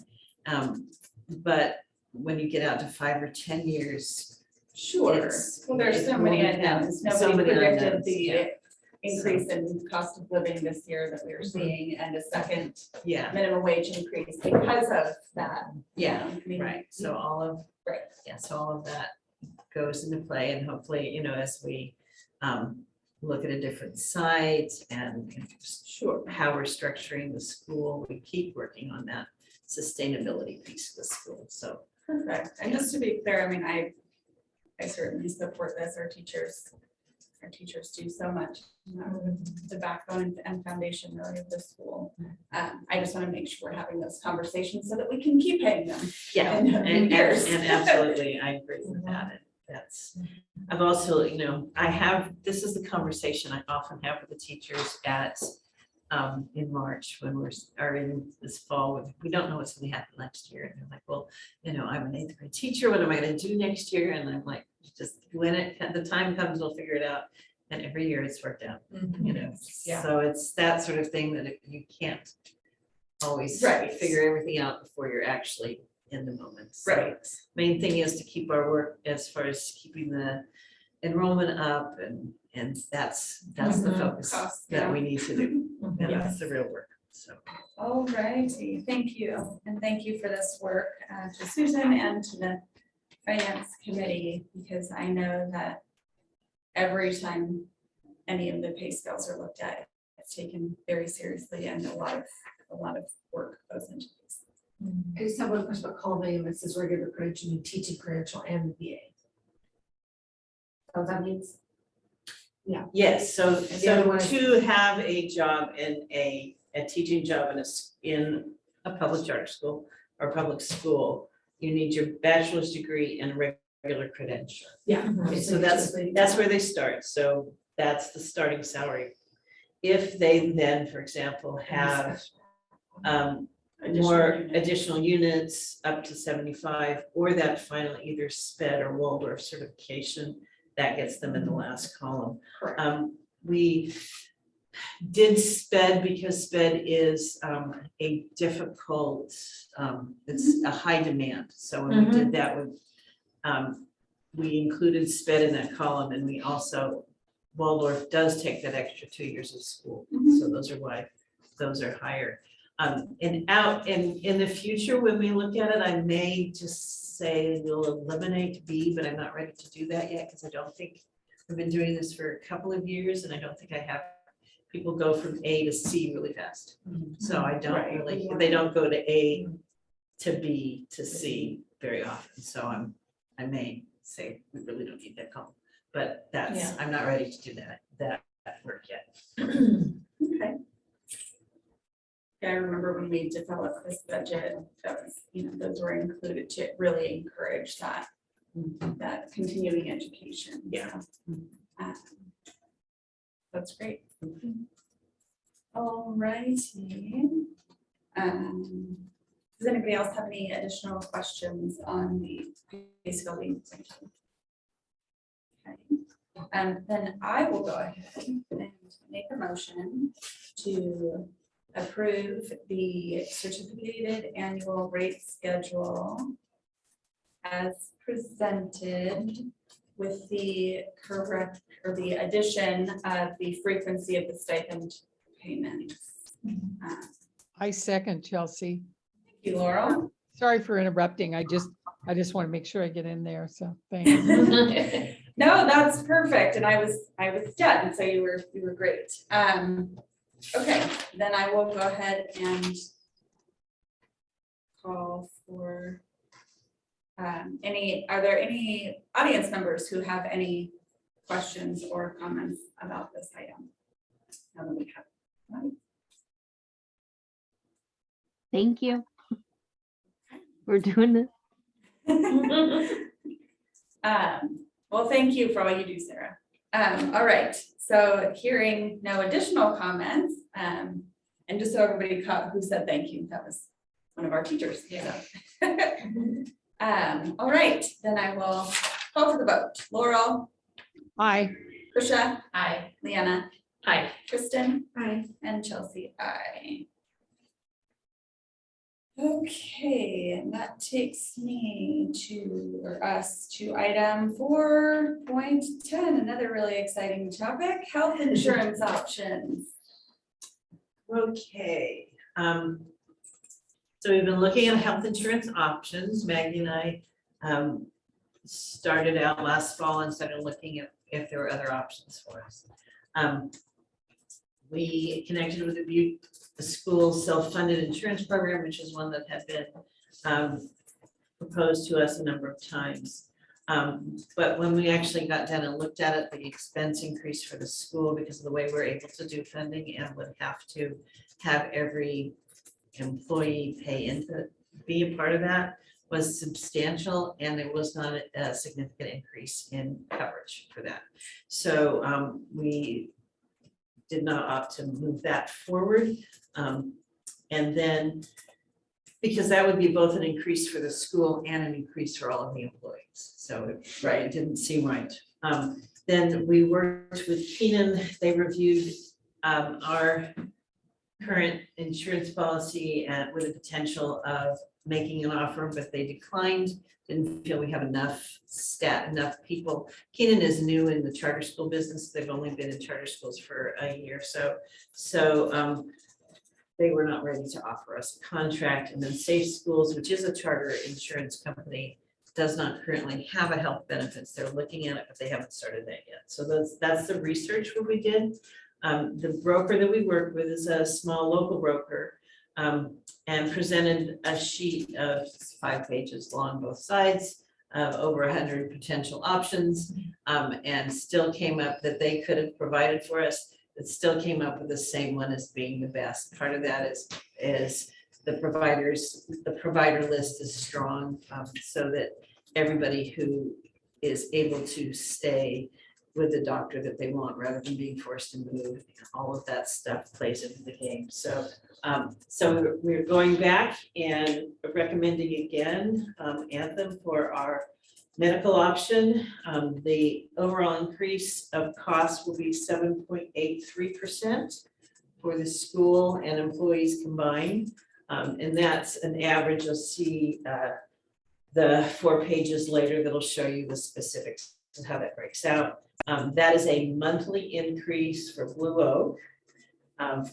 But when you get out to 5 or 10 years, Sure, it's- well, there's so many unknowns. so Nobody many predicted unknowns, the yeah. increase in cost of living this year that we are seeing and a second yeah, minimum wage increase because of that. yeah, I mean, right. So all of, Right. yeah, so all of that goes into play, and hopefully, as we look at a different site and Sure. how we're structuring the school, we keep working on that sustainability piece of the school. So Perfect. And just to be clear, I mean, I certainly support this. Our teachers do so much. The backbone and foundation really of the school. I just want to make sure we're having those conversations so that we can keep paying them. yeah, And years. and absolutely, I agree with that. And that's, I've also, this is the conversation I often have with the teachers at in March when are in this fall. We don't know what's going to happen next year. And they're like, well, I'm an 8th grade teacher. What am I going to do next year? And I'm like, just when the time comes, we'll figure it out. And every year it's worked out, Yeah. So it's that sort of thing that you can't always Right. figure everything out before you're actually in the moment. So Right. main thing is to keep our work as far as keeping the enrollment up, and that's the focus Cost, that yeah. we need to do. And Yes. that's the real work, so. All righty, thank you. And thank you for this work to Susan and to the Finance Committee, because I know that every time any of the pay scales are looked at, it's taken very seriously and a lot of work goes into this. I just have one question about column that says regular credential, and teaching credential and the BA. So that means, Yes, so the other one is- to have a job in a teaching job in a public charter school or public school, you need your bachelor's degree and regular credential. yeah. So that's where they start. So that's the starting salary. If they then, for example, have more additional units up to 75, or that final either SPED or Waldorf certification, that gets them in the last column. Correct. We did SPED because SPED is a difficult, it's a high demand. So when we did that with, we included SPED in that column, and we also, Waldorf does take that extra 2 years of school. So those are why those are higher. And in the future, when we look at it, I may just say we'll eliminate B, but I'm not ready to do that yet, because I don't think, I've been doing this for a couple of years, and I don't think I have people go from A to C really fast. So I don't Right. really, they don't go to A to B to C very often. So I may say we really don't need that column, but Yeah. I'm not ready to do that work yet. Okay. Yeah, I remember when we developed this budget, that was, those were included to really encourage that continuing education. Yeah. So, that's great. All righty. Does anybody else have any additional questions on the pay scale being presented? Okay. Then I will go ahead and make a motion to approve the certificated annual rate schedule as presented with the correct, or the addition of the frequency of the stipend payments. I second Chelsea. Thank you, Laurel. Sorry for interrupting. I just want to make sure I get in there. So thanks. No, that's perfect. And I was done. So you were great. Okay, then I will go ahead and call for are there any audience members who have any questions or comments about this item? Now that we have one. Thank you. We're doing this. Well, thank you for all you do, Sarah. All right, so hearing no additional comments, and just so everybody caught who said thank you, that was one of our teachers. Yeah. All right, then I will call for the vote. Laurel, Aye. Krisha, Aye. Leanna, Aye. Kristen, Hi. and Chelsea, aye. Okay, and that takes me us to item 4.10, another really exciting topic, health insurance options. Okay, so we've been looking at health insurance options. Maggie and I started out last fall and started looking at if there were other options for us. We connected with the school self-funded insurance program, which is one that had been proposed to us a number of times. But when we actually got down and looked at it, the expense increased for the school because of the way we're able to do funding and would have to have every employee pay into be a part of that was substantial, and there was not a significant increase in coverage for that. So we did not opt to move that forward. And then because that would be both an increase for the school and an increase for all of the employees. So it didn't seem right. Then we worked with Keenan. They reviewed our current insurance policy and with the potential of making an offer, but they declined. Didn't feel we have enough people. Keenan is new in the charter school business. They've only been in charter schools for a year. So they were not ready to offer us a contract. And then Safe Schools, which is a charter insurance company, does not currently have a health benefits. They're looking at it, but they haven't started that yet. So that's the research what we did. The broker that we work with is a small local broker, and presented a sheet of 5 pages long, both sides, of over 100 potential options, and still came up that they could have provided for us. It still came up with the same one as being the best. Part of that is the provider list is strong, so that everybody who is able to stay with the doctor that they want rather than being forced to move, all of that stuff plays into the game. So we're going back and recommending again Anthem for our medical option. The overall increase of cost will be 7.83% for the school and employees combined. And that's an average. You'll see the 4 pages later that'll show you the specifics of how that breaks out. That is a monthly increase for Blue Oak of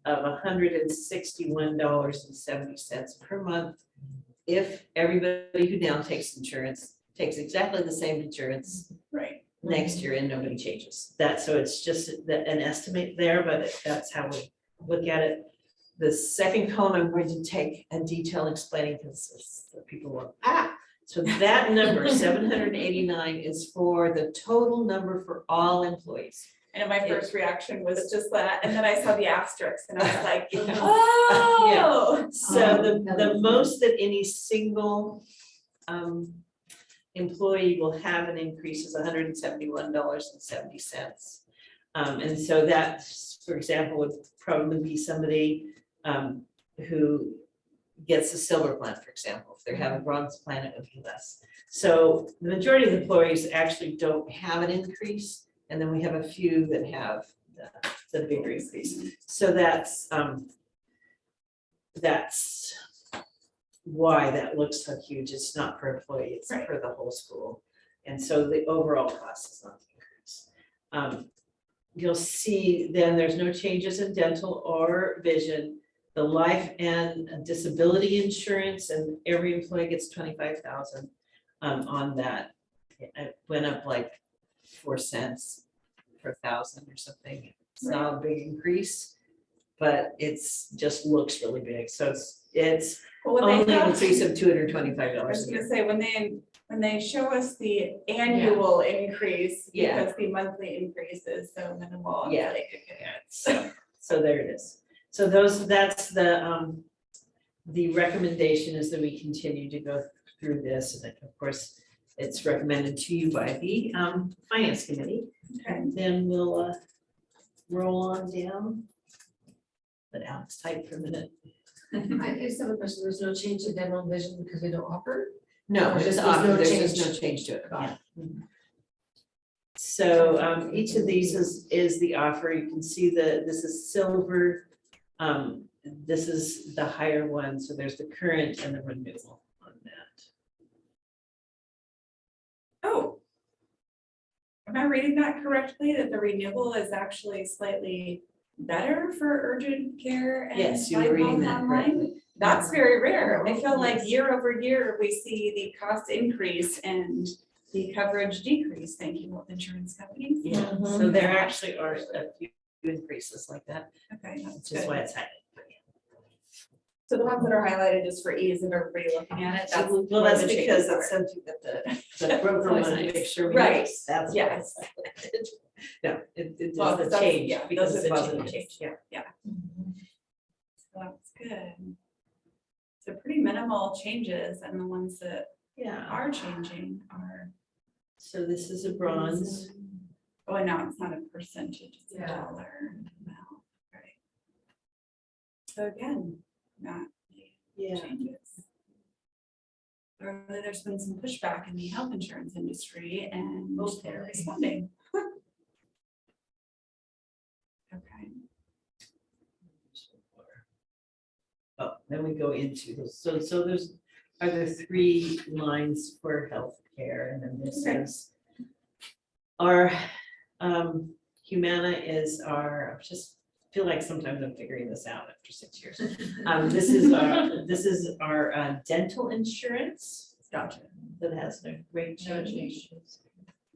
$161.70 per month. If everybody who now takes insurance takes exactly the same insurance next year and nobody changes that. So it's just an estimate there, but that's how we look at it. The second column, I'm going to take a detail explaining because people will, so that number 789 is for the total number for all employees. And my first reaction was just that, and then I saw the asterisk and I was like, Yeah. oh. So the most that any single employee will have an increase is $171.70. And so that, for example, would probably be somebody who gets a silver plan, for example. If they have a bronze plan, it would be less. So the majority of employees actually don't have an increase. And then we have a few that have the bigger increase. So that's why that looks so huge. It's not per employee, it's for the whole school. And so the overall cost is not the increase. You'll see then there's no changes in dental or vision. the life and disability insurance, and every employee gets 25,000 on that. It went up like 4 cents per thousand or something. It's not a big increase, but it's just looks really big. So it's Well, when only they an have- increase of $225 I a was gonna year. say, when they show us the annual increase, Yeah. because the monthly increase is so minimal. I'm Yeah. like, okay. So there it is. So that's the recommendation is that we continue to go through this, and of course, it's recommended to you by the finance committee. Okay. And then we'll roll on down. Let Alex type for a minute. I just have a question, there's no change to dental and vision because we don't offer? No, Or it's just off, there's no there's just no change? change to it. Got Yeah. So each of these is the offer. You can see this is silver. This is the higher one, so there's the current and the renewal on that. Oh. Am I reading that correctly, that the renewal is actually slightly better for urgent care and Yes, you're life reading health that online? correctly. That's very rare. I feel like Yes. year over year, we see the cost increase and the coverage decrease. Thank you, health insurance companies. Yeah, so there actually are a few increases like that, Okay, that's which is why good. it's high. So the ones that are highlighted just for ease of everybody looking at it, that's. Well, where that's the because changes are. it's something that the broker Always wanted to nice. make sure we. Right, noticed. That's. yes. No, it Well, does the that's- change yeah, because those it are the wasn't, changes. yeah. So that's good. So pretty minimal changes, and the ones that Yeah, are changing are. so this is a bronze. Oh, no, it's not a percentage, it's a Yeah. dollar amount, right? So again, not big Yeah. changes. Earlier, there's been some pushback in the health insurance industry and they're responding. Okay, Oh, then we go into those, so there's, are there 3 lines for healthcare, and then this Okay. is. Our, Humana is our, I just feel like sometimes I'm figuring this out after 6 years. This is our dental insurance. gotcha. That has no rate No change. change.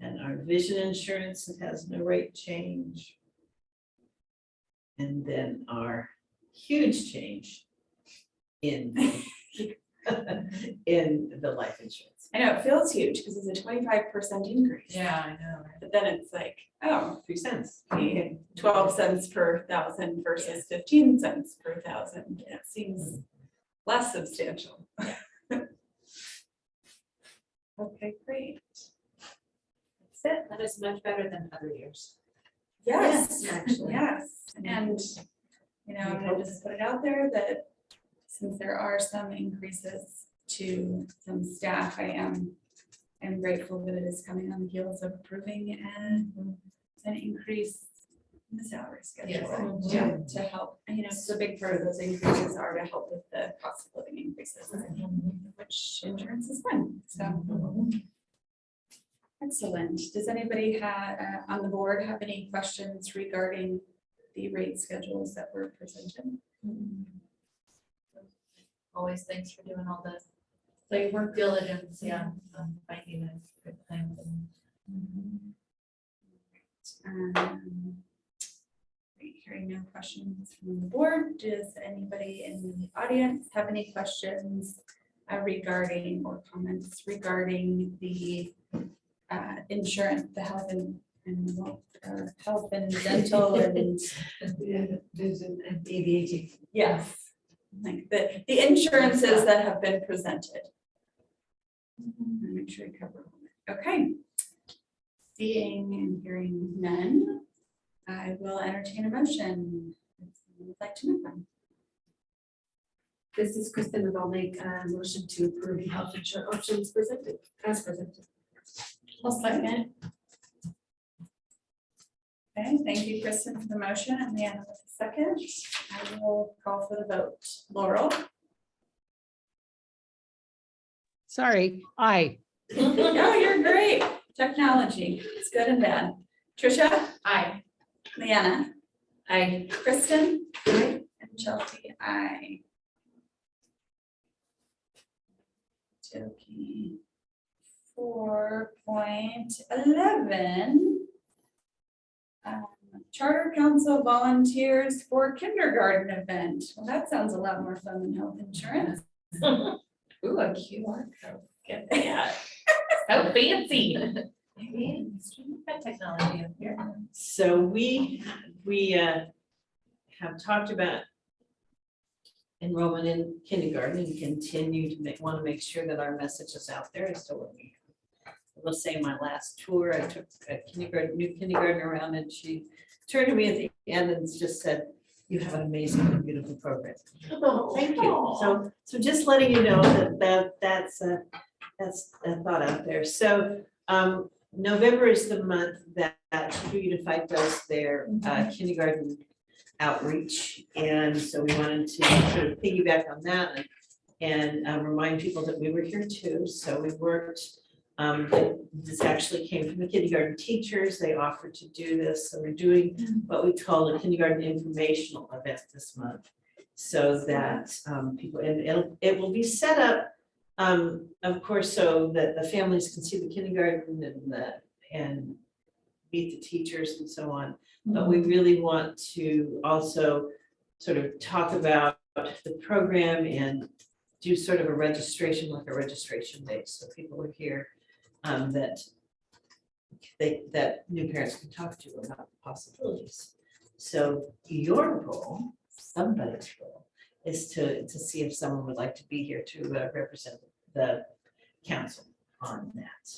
And our vision insurance that has no rate change. And then our huge change in the life insurance. I know, it feels huge because it's a 25% increase. Yeah, I know, right? But then it's like, oh, 3 cents. the 12 cents per thousand versus 15 cents per thousand. It seems less substantial. Okay, great. That's it. That is much better than other years. Yes, actually. yes. And, you know, I'm gonna just put it out there that since there are some increases to some staff, I'm grateful that it is coming on the heels of approving an increase in the salary schedule. Yes. Yeah, to help, you know, so a big part of those increases are to help with the cost of living increases, which insurance is one, so. Excellent. Does anybody on the board have any questions regarding the rate schedules that were presented? Always thanks for doing all the work diligence, yeah, finding a good plan. Great, hearing no questions from the board, does anybody in the audience have any questions regarding or comments regarding the insurance, the health and health and dental and Vision and ABAG. yes, like the insurances that have been presented. Make sure you cover all of it. Okay. Seeing and hearing none, I will entertain a motion. If someone would like to move on. This is Kristen, and I'll make a motion to approve the health insurance options presented, as presented. I'll second. Okay, thank you, Kristen, for the motion, and Leanna with the second. I will call for the vote. Laurel? Sorry, aye. Oh, you're great. Technology, it's good and bad. Tricia? Aye. Leanna? Aye. Kristen? And And Chelsea, I. Okey-dokey. 4.11. Charter Council volunteers for kindergarten event. Well, that sounds a lot more fun than health insurance. Ooh, a QR code. Get that. So fancy. Maybe got technology up here. So we have talked about enrollment in kindergarten and continue to want to make sure that our message is out there as to what we. I will say my last tour, I took a new kindergarten around and she turned to me at the end and just said, you have an amazing and beautiful program. Thank you. So just letting you know that's a thought out there. So November is the month that True Unified does their kindergarten outreach. And so we wanted to sort of piggyback on that and remind people that we were here too. So we worked, this actually came from the kindergarten teachers. They offered to do this. So we're doing what we call a kindergarten informational event this month. So that people, and it will be set up, of course, so that the families can see the kindergarten and meet the teachers and so on. But we really want to also sort of talk about the program and do sort of a registration, like a registration day. So people are here that new parents can talk to about the possibilities. So your role, somebody's role, is to see if someone would like to be here to represent the council on that.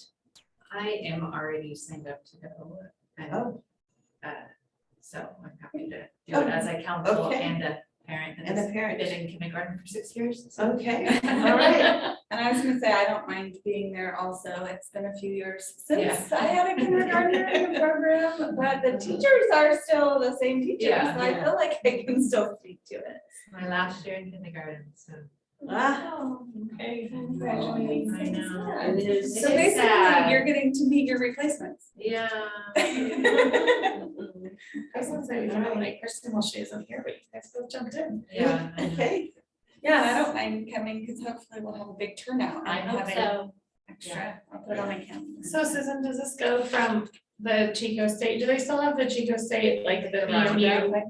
I am already signed up to go. Oh. So I'm happy to do it as a council Okay. and a parent. And a parent. Been in kindergarten for 6 years. so. Okay, all right. And I was gonna say, I don't mind being there also. It's been a few years Yeah. since I had a kindergartner in the program, but the teachers are still the same teachers. Yeah. So I feel like I can still speak to it. My last year in kindergarten, so. Ah, Okay. Congratulations. I know. it is. So It is sad. basically, you're getting to meet your replacements. Yeah. I was gonna say, we have like Kristen while she isn't here, but you guys both jumped in. Yeah. Okay, Yeah, I don't mind coming because hopefully we'll have a big turnout. I and hope having so. Extra, I'll put it on my calendar. So Susan, does this go from the Chico State, do they still have the Chico State, like the Roundup? BMU?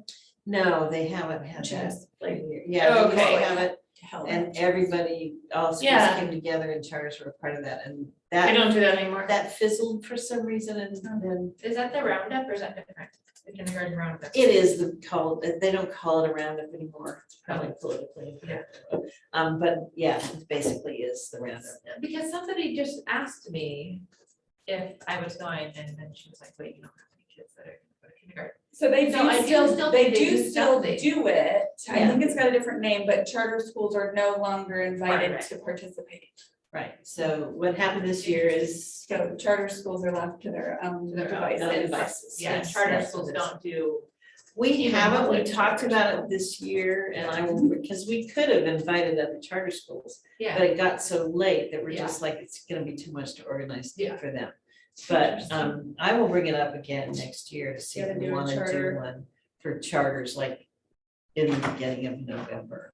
no, they haven't had that. Just like, Yeah, they Okay. won't have it, and everybody, all schools Yeah. came together and charters were a part of that, and they that, don't do that anymore. that fizzled for some reason, and then Is that the roundup or is that different? The kindergarten roundup? it is they don't call it a roundup anymore, it's probably politically. incorrect. But yeah, it basically is the roundup. Because somebody just asked me if I was going and then she was like, wait, you don't have any kids that are gonna go to kindergarten. So they So I do still, still they think they do do still something. do it. I Yeah. think it's got a different name, but charter schools are no longer invited Right. to participate. Right, so what happened this year is. So charter schools are left to their Their own devices. devices. Yeah, Yes, charter yes, schools it is. don't do. We Even haven't, we public talked charter about it schools. this year, and I will, because we could have invited other charter schools, but Yeah. it got so late that we're Yeah. just like, it's gonna be too much to organize Yeah. for them. But I will bring it up again next year to see if Gotta we do a wanna do charter. one for charters, like in the beginning of November.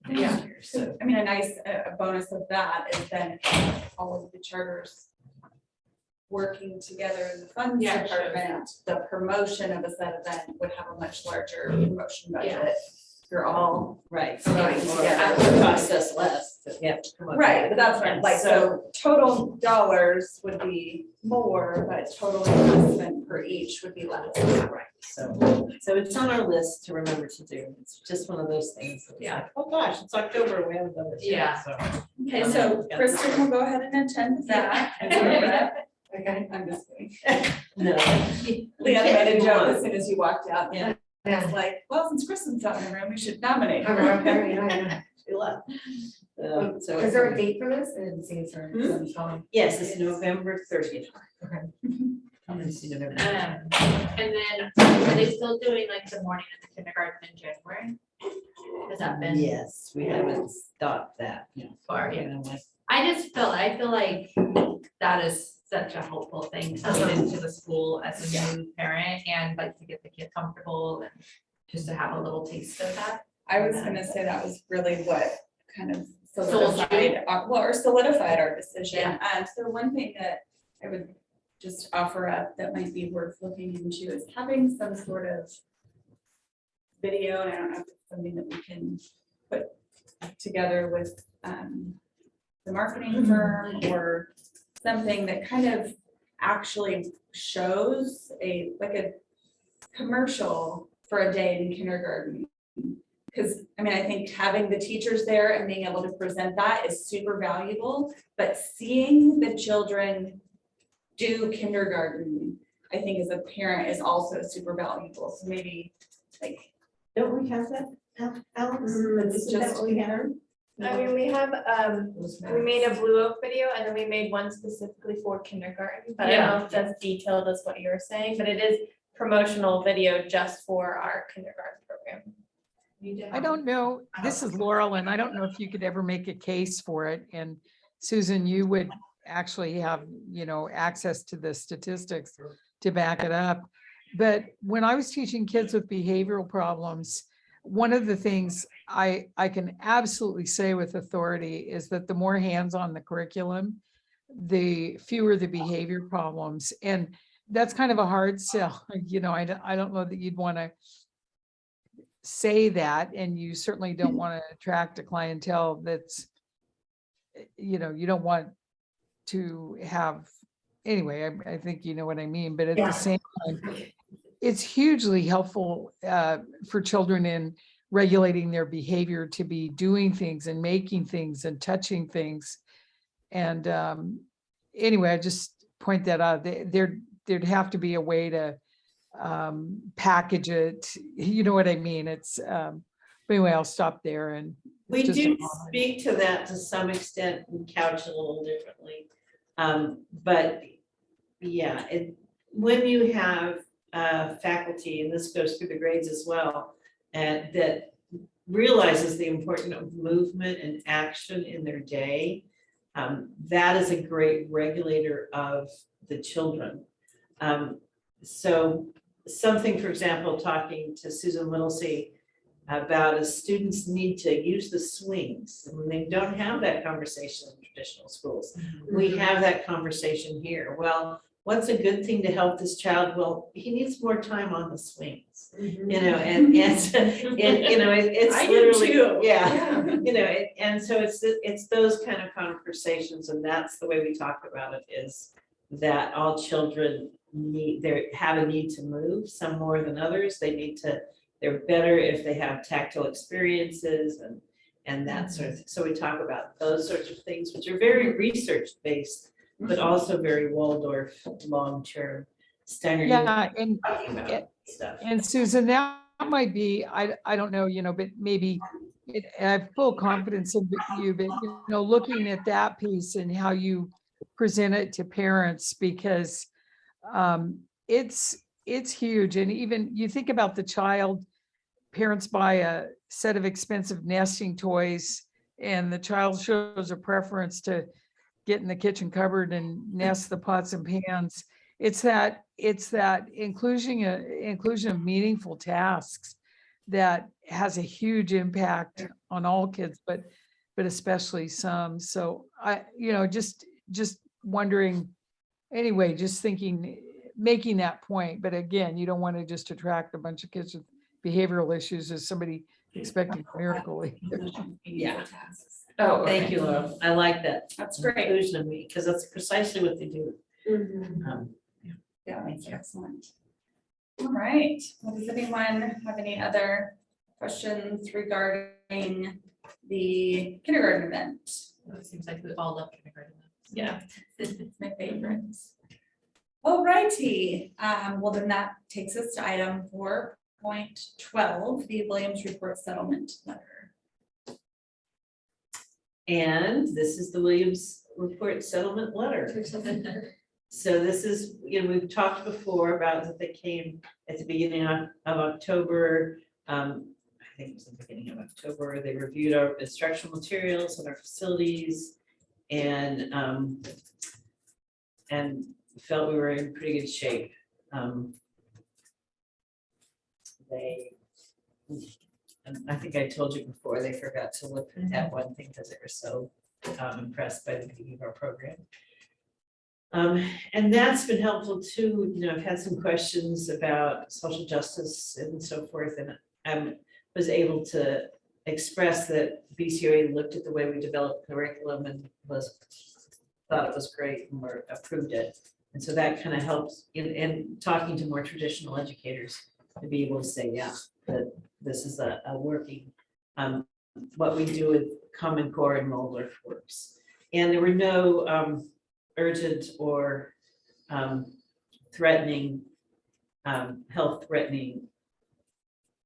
next Yeah. year. So, I mean, a nice bonus of that is then all of the charters working together in the funds Yeah, sure. department, the promotion of a said event would have a much larger promotion budget. You're all right, So or it's- or yeah. it would cost us less, but you have to come up with right, it. but that's what I'm And like, so total dollars would be more, but total investment per each would be less. Right, so it's on our list to remember to do, it's just one of those things, that it's Yeah. like, oh gosh, it's October, we haven't done this yet, Yeah. so. Okay, so Kristen will go ahead and attend that. Okay. I'm just kidding. No. Leah made a joke as soon as you walked out. Yeah. I was like, well, since Kristen's not in the room, we should nominate I'm her. very, I She left. know. So Is there a date for this? I didn't see it, sorry. Hmm? I'm sorry. yes, it's November 30th. Okay. I'm gonna see November. And then are they still doing like the morning of the kindergarten in January? Has that been Yes, we haven't stopped that, far? Yeah. you know, like, I feel like that is such a helpful thing coming into the school as a new parent and like to get the kid comfortable and just to have a little taste of that. I was gonna say that was really what kind of Sold you? solidified, or solidified our decision. Yeah. So one thing that I would just offer up that might be worth looking into is having some sort of video, and I don't know if it's something that we can put together with the marketing firm or something that kind of actually shows like a commercial for a day in kindergarten. Because, I mean, I think having the teachers there and being able to present that is super valuable, but seeing the children do kindergarten, I think as a parent is also super valuable. So maybe like. Don't we have that, Alex? It's Isn't that just- what we have? I mean, we have, we made a Blue Oak video and then we made one specifically for kindergarten, but I don't know if that's detailed as what you were saying, but it is promotional video just for our kindergarten program. I don't know, this is Laurel, and I don't know if you could ever make a case for it. And Susan, you would actually have, access to the statistics to back it up. But when I was teaching kids with behavioral problems, one of the things I can absolutely say with authority is that the more hands-on the curriculum, the fewer the behavior problems. And that's kind of a hard sell, I don't know that you'd want to say that, and you certainly don't want to attract a clientele that's, you don't want to have, anyway, I think you know what I mean, but at the same time, it's hugely helpful for children in regulating their behavior to be doing things and making things and touching things. And anyway, I just point that out. There'd have to be a way to package it, you know what I mean? It's, but anyway, I'll stop there. And We it's just a do comment. speak to that to some extent and couch it a little differently. But yeah, when you have faculty, and this goes through the grades as well, and that realizes the importance of movement and action in their day, that is a great regulator of the children. So something, for example, talking to Susan Whittlesey about as students need to use the swings, and when they don't have that conversation in traditional schools, we have that conversation here. Well, what's a good thing to help this child? Well, he needs more time on the swings, and it's I do literally, too. yeah, and so it's those kind of conversations, and that's the way we talk about it, is that all children have a need to move, some more than others. They're better if they have tactile experiences and that sort of thing. So we talk about those sorts of things, which are very research-based, but also very Waldorf, long-term, Steiner Yeah, and talking about stuff. And Susan, that might be, I don't know, but maybe I have full confidence in you, but looking at that piece and how you present it to parents, because it's huge. And even you think about the child, parents buy a set of expensive nesting toys and the child shows a preference to get in the kitchen cupboard and nest the pots and pans. It's that inclusion of meaningful tasks that has a huge impact on all kids, but especially some. So I, just wondering, anyway, just thinking, making that point. But again, you don't want to just attract a bunch of kids with behavioral issues as somebody expecting a miracle. Yeah. Oh, Thank okay. you, Laura. I like that. That's great. Inclusion of me, because that's precisely what they do. Yeah, that's excellent. All right. Well, does anyone have any other questions regarding the kindergarten event? It seems like we all love kindergarten. Yeah. It's my favorite. All righty. Well, then that takes us to item 4.12, the Williams Report Settlement Letter. And this is the Williams Report Settlement Letter. So this is, we've talked before about that they came at the beginning of October. I think it was the beginning of October. They reviewed our instructional materials and our facilities and felt we were in pretty good shape. They and I think I told you before, they forgot to look at one thing because they were so impressed by the beauty of our program. And that's been helpful too. You know, I've had some questions about social justice and so forth, and I was able to express that BCOA looked at the way we developed curriculum and thought it was great and approved it. And so that kind of helps in talking to more traditional educators to be able to say, yeah, that this is a working, what we do with Common Core and Moldorf works. And there were no urgent or threatening, health threatening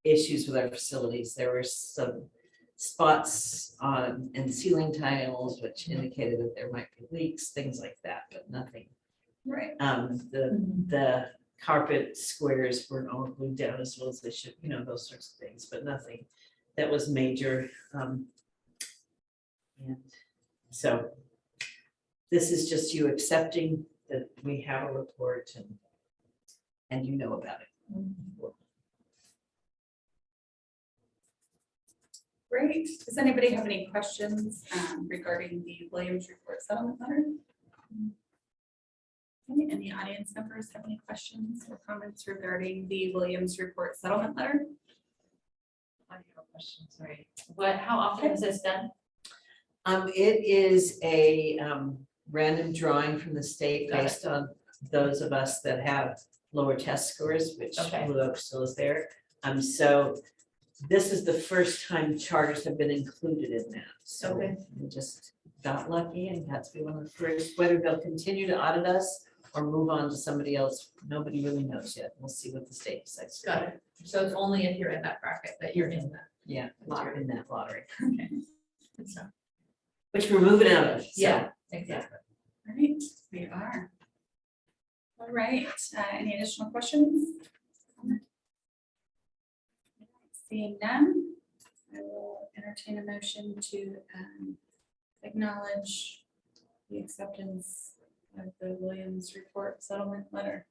issues with our facilities. There were some spots on and ceiling tiles which indicated that there might be leaks, things like that, but nothing. Right. The carpet squares weren't all glued down as well as they should, you know, those sorts of things, but nothing that was major. And so this is just you accepting that we have a report and you know about it. Great. Does anybody have any questions regarding the Williams report settlement letter? Any audience members have any questions or comments regarding the Williams report settlement letter? I have a question, sorry. How often is this done? It is a random drawing from the state Got it. based on those of us that have lower test scores, which Okay. Blue Oak still is there. So this is the first time charters have been included in that. So Okay. we just got lucky and got to be one of the first. Whether they'll continue to audit us or move on to somebody else, nobody really knows yet. We'll see what the state decides. to do. Got it. So it's only if you're in that bracket that you're in that. Yeah, lottery in that lottery, Okay. So, which we're moving out of. so. yeah, exactly. All right, we are. All right, any additional questions? Seeing none, I will entertain a motion to acknowledge the acceptance of the Williams report settlement letter.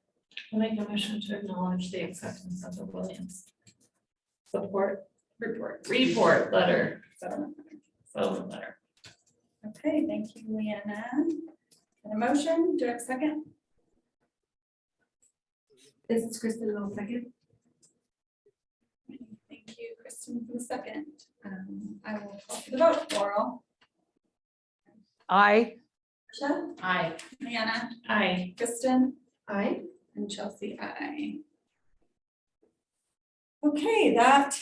I'll make a motion to acknowledge the acceptance of the Williams report letter, Settlement. settlement letter. Okay, thank you, Leanna. And a motion, do I have a second? This is Kristen, I'll second. Thank you, Kristen, for the second. I will call for the vote. Laurel, I, Michelle, Aye. Leanna, Aye. Kristen, Aye. and Chelsea, aye. Okay, that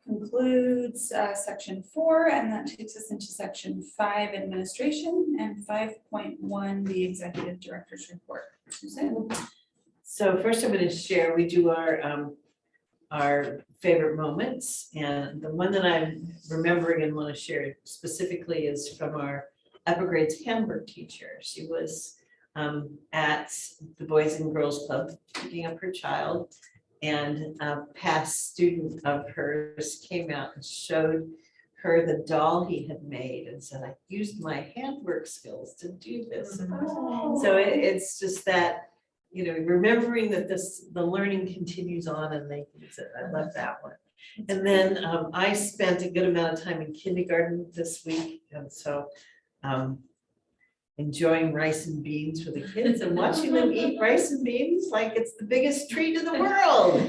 concludes section 4, and that takes us into section 5, administration, and 5.1, the executive director's report. Susan? So first I'm going to share, we do our favorite moments, and the one that I'm remembering and want to share specifically is from our upper grades Hamburg teacher. She was at the Boys and Girls Club picking up her child, and a past student of hers came out and showed her the doll he had made and said, I used my handwork skills to do this. So it's just that, you know, remembering that the learning continues on and they use it. I love that one. And then I spent a good amount of time in kindergarten this week, and so enjoying rice and beans for the kids and watching them eat rice and beans like it's the biggest treat in the world.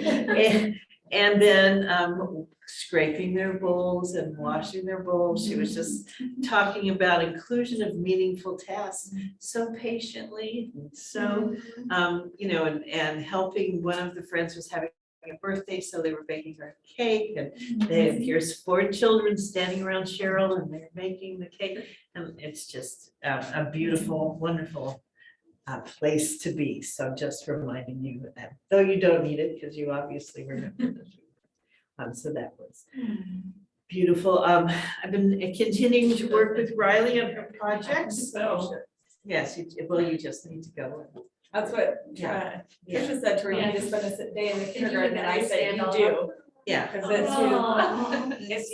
And then scraping their bowls and washing their bowls. She was just talking about inclusion of meaningful tasks so patiently, so you know, and helping. One of the friends was having a birthday, so they were baking her a cake, and here's 4 children standing around Cheryl, and they're making the cake, and it's just a beautiful, wonderful place to be. So just reminding you that, though you don't need it because you obviously remember this. So that was beautiful. I've been continuing to work with Riley on her projects. So yes, you just need to go. That's what Yeah. Tricia said to her, you need to spend a day in the kindergarten, and I said, you understand all do. Yeah. Because it's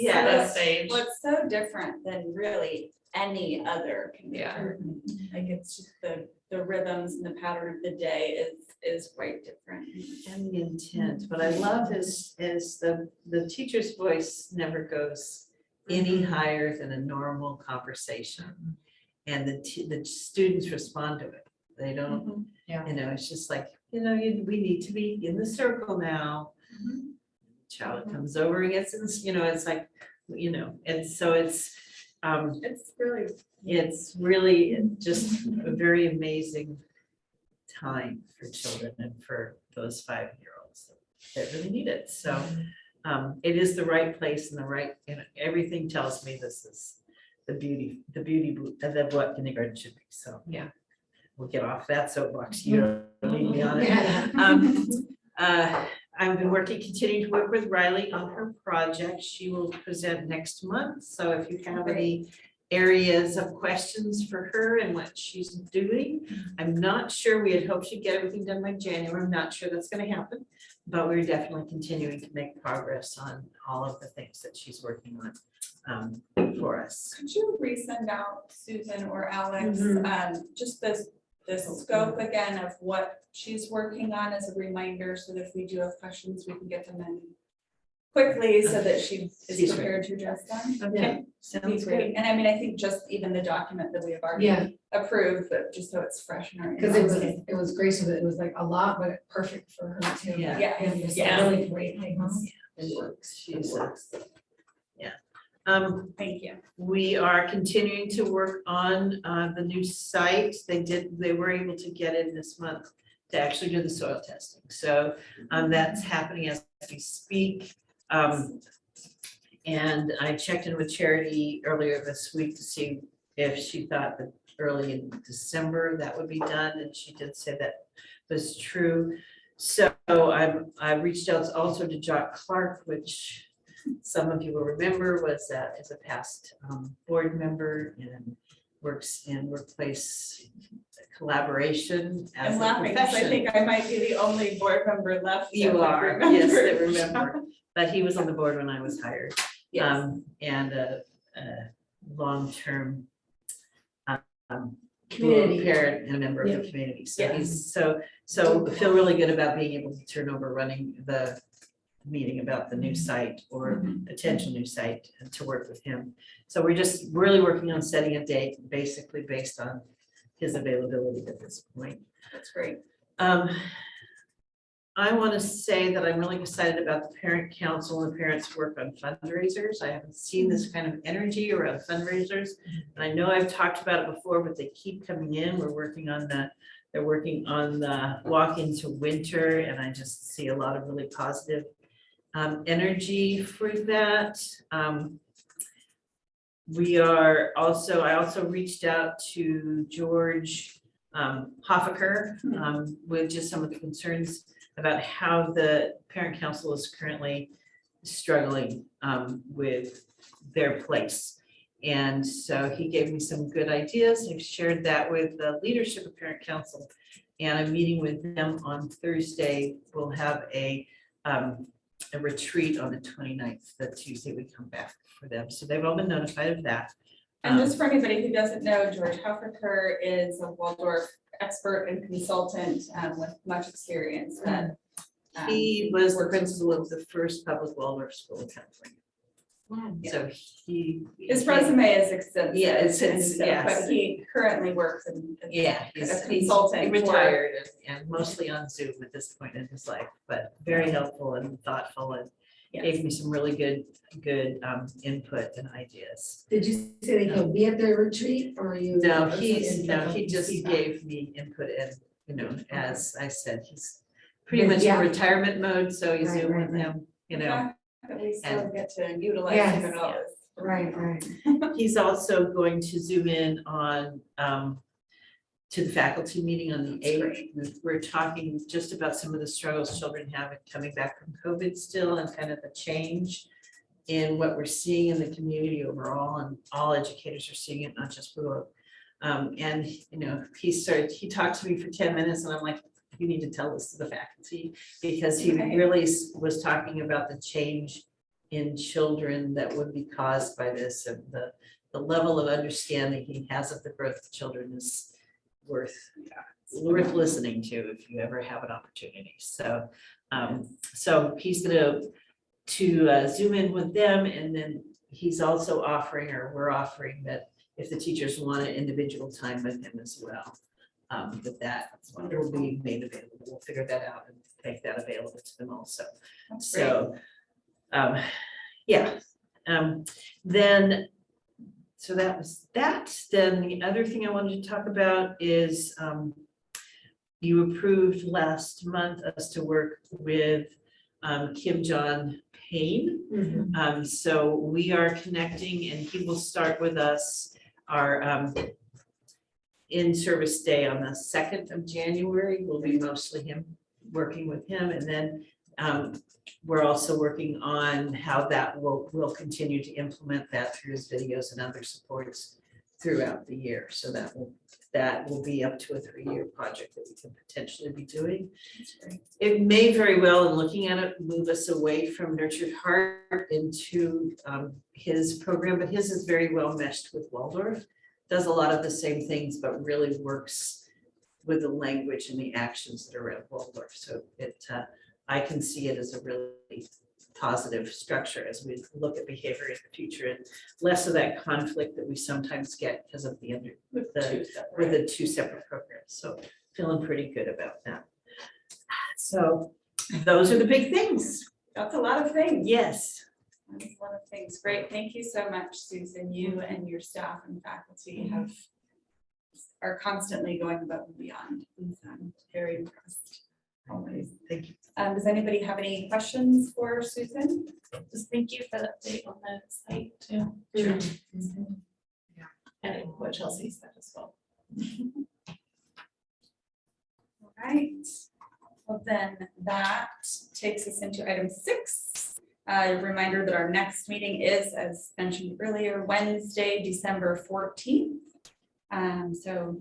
Yeah, so- That stage. well, it's so different than really any other kindergarten. Like it's just the rhythms and the pattern of the day is quite different. And the intent, what I love is the teacher's voice never goes any higher than a normal conversation. And the students respond to it. They don't, you know, it's just like, we need to be in the circle now. Child comes over and gets in this, it's like, and so it's really just a very amazing time for children and for those 5-year-olds that really need it. So it is the right place and the right, everything tells me this is the beauty of what kindergarten should be. So yeah, we'll get off that soapbox. You don't need me on it. I've been continuing to work with Riley on her project. She will present next month. So if you have any areas of questions for her and what she's doing, I'm not sure. We had hoped she'd get everything done by January. I'm not sure that's going to happen, but we're definitely continuing to make progress on all of the things that she's working on for us. Could you resend out, Susan or Alex, just the scope again of what she's working on as a reminder, so that if we do have questions, we can get them in quickly so that she is prepared to address them? Okay, sounds great. And I mean, I think just even the document that we have already approved, but just so it's fresh in our. Because it was great, so that it was like a lot, but perfect for her too. Yeah. And just Yeah. really great things. It works. Yeah. Thank you. We are continuing to work on the new site. They were able to get in this month to actually do the soil testing. So that's happening as we speak. And I checked in with Charity earlier this week to see if she thought that early in December that would be done, and she did say that was true. So I reached out also to Jock Clark, which some of you will remember was as a past board member and works in workplace collaboration as I'm a laughing because I profession. think I might be the only board member left. that You would are, yes, I remember. remember, but he was on the board when I was hired. Yes. And a long-term Community. parent and a member of the community. So he's so feel really good about being able to turn over running the meeting about the new site or potential new site and to work with him. So we're just really working on setting a date, basically based on his availability at this point. That's great. I want to say that I'm really excited about the parent council and parents' work on fundraisers. I haven't seen this kind of energy around fundraisers. And I know I've talked about it before, but they keep coming in. They're working on the walk into winter, and I just see a lot of really positive energy for that. I also reached out to George Hoffaker with just some of the concerns about how the parent council is currently struggling with their place. And so he gave me some good ideas. I've shared that with the leadership of parent council, and I'm meeting with them on Thursday. We'll have a retreat on the 29th, the Tuesday we come back for them. So they've all been notified of that. And just for anybody who doesn't know, George Hoffaker is a Waldorf expert and consultant with much experience. That He was the principal of the first public Waldorf school in California. Wow. So his resume is extensive. Yeah, it's and so- yes. But he currently works in. Yeah, a he's consultant. he for- retired and mostly on Zoom at this point in his life, but very helpful and thoughtful and gave me some really good input and ideas. Did you say that he'll be at the retreat or are you? He just gave me input and, as I said, he's pretty much Yeah. in retirement mode, so you Right, Zoom right, with him, But we still and- get to utilize Yes. him and all this. Right. He's also going to zoom in on to the faculty meeting on the 8th. We're talking just about some of the struggles children have in coming back from COVID still, and kind of the change in what we're seeing in the community overall, and all educators are seeing it, not just Blue Oak. And he talked to me for 10 minutes and I'm like, you need to tell this to the faculty, because he Okay. really was talking about the change in children that would be caused by this, and the level of understanding he has of the growth of children is worth listening to if you ever have an opportunity. So, so he's gonna Zoom in with them, and then he's also offering, or we're offering, that if the teachers want an individual time with him as well, that will be made available. We'll figure that out and make that available to them also. That's great. So, yeah, then, so that was that. Then the other thing I wanted to talk about is, you approved last month us to work with Kim John Payne. So we are connecting, and he will start with us our in-service day on the 2nd of January. Will be mostly him, working with him, and then we're also working on how that will continue to implement that through his videos and other supports throughout the year. So that will be up to a 3-year project that we can potentially be doing. It may very well, in looking at it, move us away from Nurtured Heart into his program, but his is very well meshed with Waldorf. Does a lot of the same things, but really works with the language and the actions that are at Waldorf. So I can see it as a really positive structure as we look at behavior in the future, and less of that conflict that we sometimes get because of with the two separate programs. So feeling pretty good about that. So those are the big things. That's a lot of things. Yes. That's a lot of things. Great. Thank you so much, Susan. You and your staff and faculty are constantly going above and beyond. And so I'm very impressed. Always. Thank you. Does anybody have any questions for Susan? Just thank you for the update on the site too. Sure. Yeah, and what Chelsea said as well. All right. Well, then that takes us into item 6. A reminder that our next meeting is, as mentioned earlier, Wednesday, December 14th. So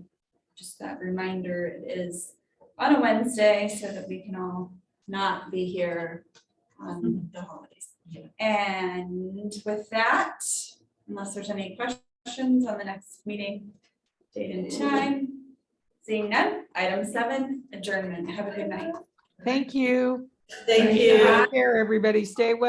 just that reminder, it is on a Wednesday so that we can all not be here on the holidays. And with that, unless there's any questions on the next meeting date and time, seeing none, item 7, adjournment. Have a good night. Thank you. Thank you. Take care, everybody. Stay well.